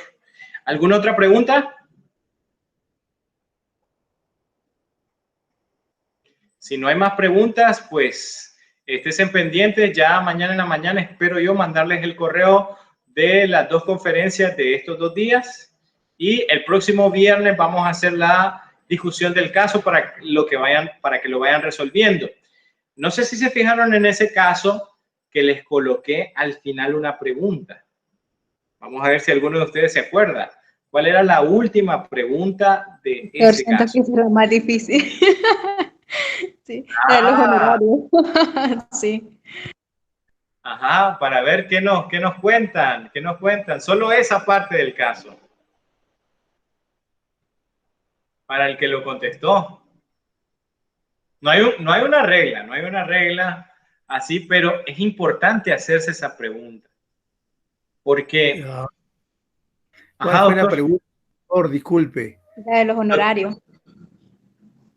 ¿Alguna otra pregunta? Si no hay más preguntas, pues estén pendientes. Ya mañana en la mañana espero yo mandarles el correo de las 2 conferencias de estos 2 días. Y el próximo viernes vamos a hacer la discusión del caso para que lo vayan resolviendo. No sé si se fijaron en ese caso que les coloqué al final una pregunta. Vamos a ver si alguno de ustedes se acuerda. ¿Cuál era la última pregunta de ese caso? Siento que será más difícil. Sí, de los honorarios. Sí. Ajá, para ver qué nos cuentan, Solo esa parte del caso. Para el que lo contestó. No hay una regla así, pero es importante hacerse esa pregunta. Porque... ¿Cuál fue la pregunta? Disculpe. La de los honorarios.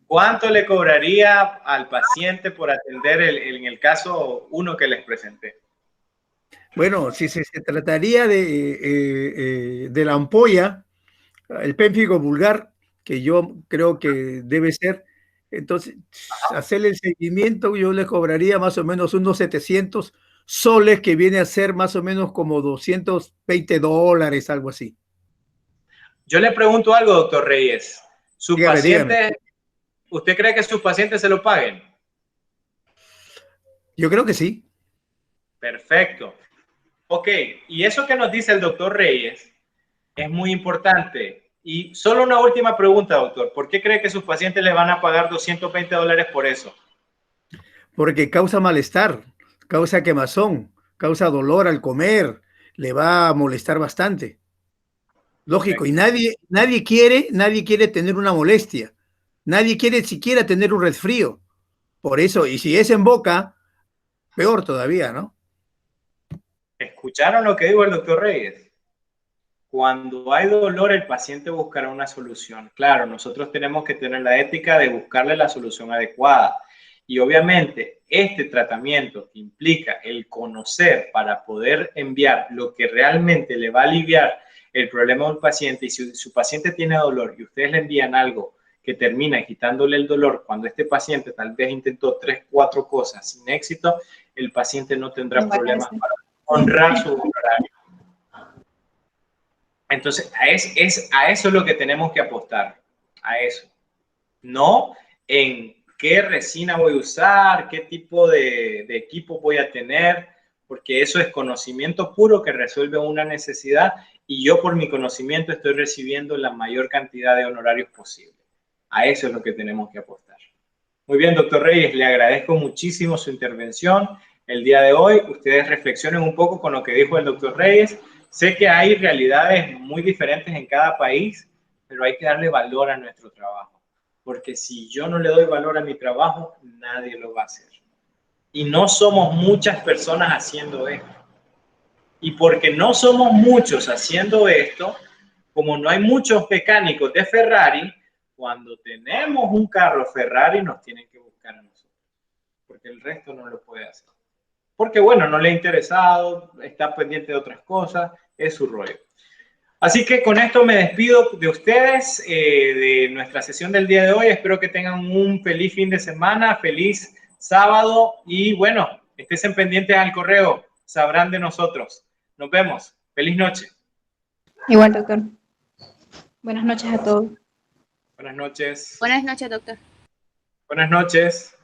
¿Cuánto le cobraría al paciente por atender en el caso 1 que les presenté? Bueno, si se trataría de la ampolla, el pénfigo vulgar, que yo creo que debe ser, entonces hacerle el seguimiento, yo le cobraría más o menos unos 700 soles, que viene a ser más o menos como $220, algo así. Yo le pregunto algo, doctor Reyes. Dígame. ¿Usted cree que sus pacientes se lo paguen? Yo creo que sí. Perfecto. Ok, y eso que nos dice el doctor Reyes es muy importante. Y solo una última pregunta, doctor. ¿Por qué cree que sus pacientes le van a pagar $220 por eso? Porque causa malestar, causa quemazón, causa dolor al comer, le va a molestar bastante. Lógico, perfecto. Y nadie quiere tener una molestia. Nadie quiere siquiera tener un resfrío. Por eso, y si es en boca, peor todavía, ¿no? ¿Escucharon lo que dijo el doctor Reyes? Cuando hay dolor, el paciente buscará una solución. Claro, nosotros tenemos que tener la ética de buscarle la solución adecuada. Y obviamente, este tratamiento implica el conocer para poder enviar lo que realmente le va a aliviar el problema del paciente. Y si su paciente tiene dolor y ustedes le envían algo que termina quitándole el dolor, cuando este paciente tal vez intentó 3, 4 cosas sin éxito, el paciente no tendrá problemas para honrar su horario. Entonces, a eso es lo que tenemos que apostar, a eso. No en qué resina voy a usar, qué tipo de equipo voy a tener, porque eso es conocimiento puro que resuelve una necesidad y yo por mi conocimiento estoy recibiendo la mayor cantidad de honorarios posible. A eso es lo que tenemos que apostar. Muy bien, doctor Reyes, le agradezco muchísimo su intervención el día de hoy. Ustedes reflexionen un poco con lo que dijo el doctor Reyes. Sé que hay realidades muy diferentes en cada país, pero hay que darle valor a nuestro trabajo. Porque si yo no le doy valor a mi trabajo, nadie lo va a hacer. Y no somos muchas personas haciendo esto. Y porque no somos muchos haciendo esto, como no hay muchos mecánicos de Ferrari, cuando tenemos un carro Ferrari nos tienen que buscar a nosotros. Porque el resto no lo puede hacer. Porque bueno, no le ha interesado, está pendiente de otras cosas, es su rollo. Así que con esto me despido de ustedes, de nuestra sesión del día de hoy. Espero que tengan un feliz fin de semana, feliz sábado y bueno, estén pendientes al correo, sabrán de nosotros. Nos vemos. Feliz noche. Igual, doctor. Buenas noches a todos. Buenas noches. Buenas noches, doctor. Buenas noches.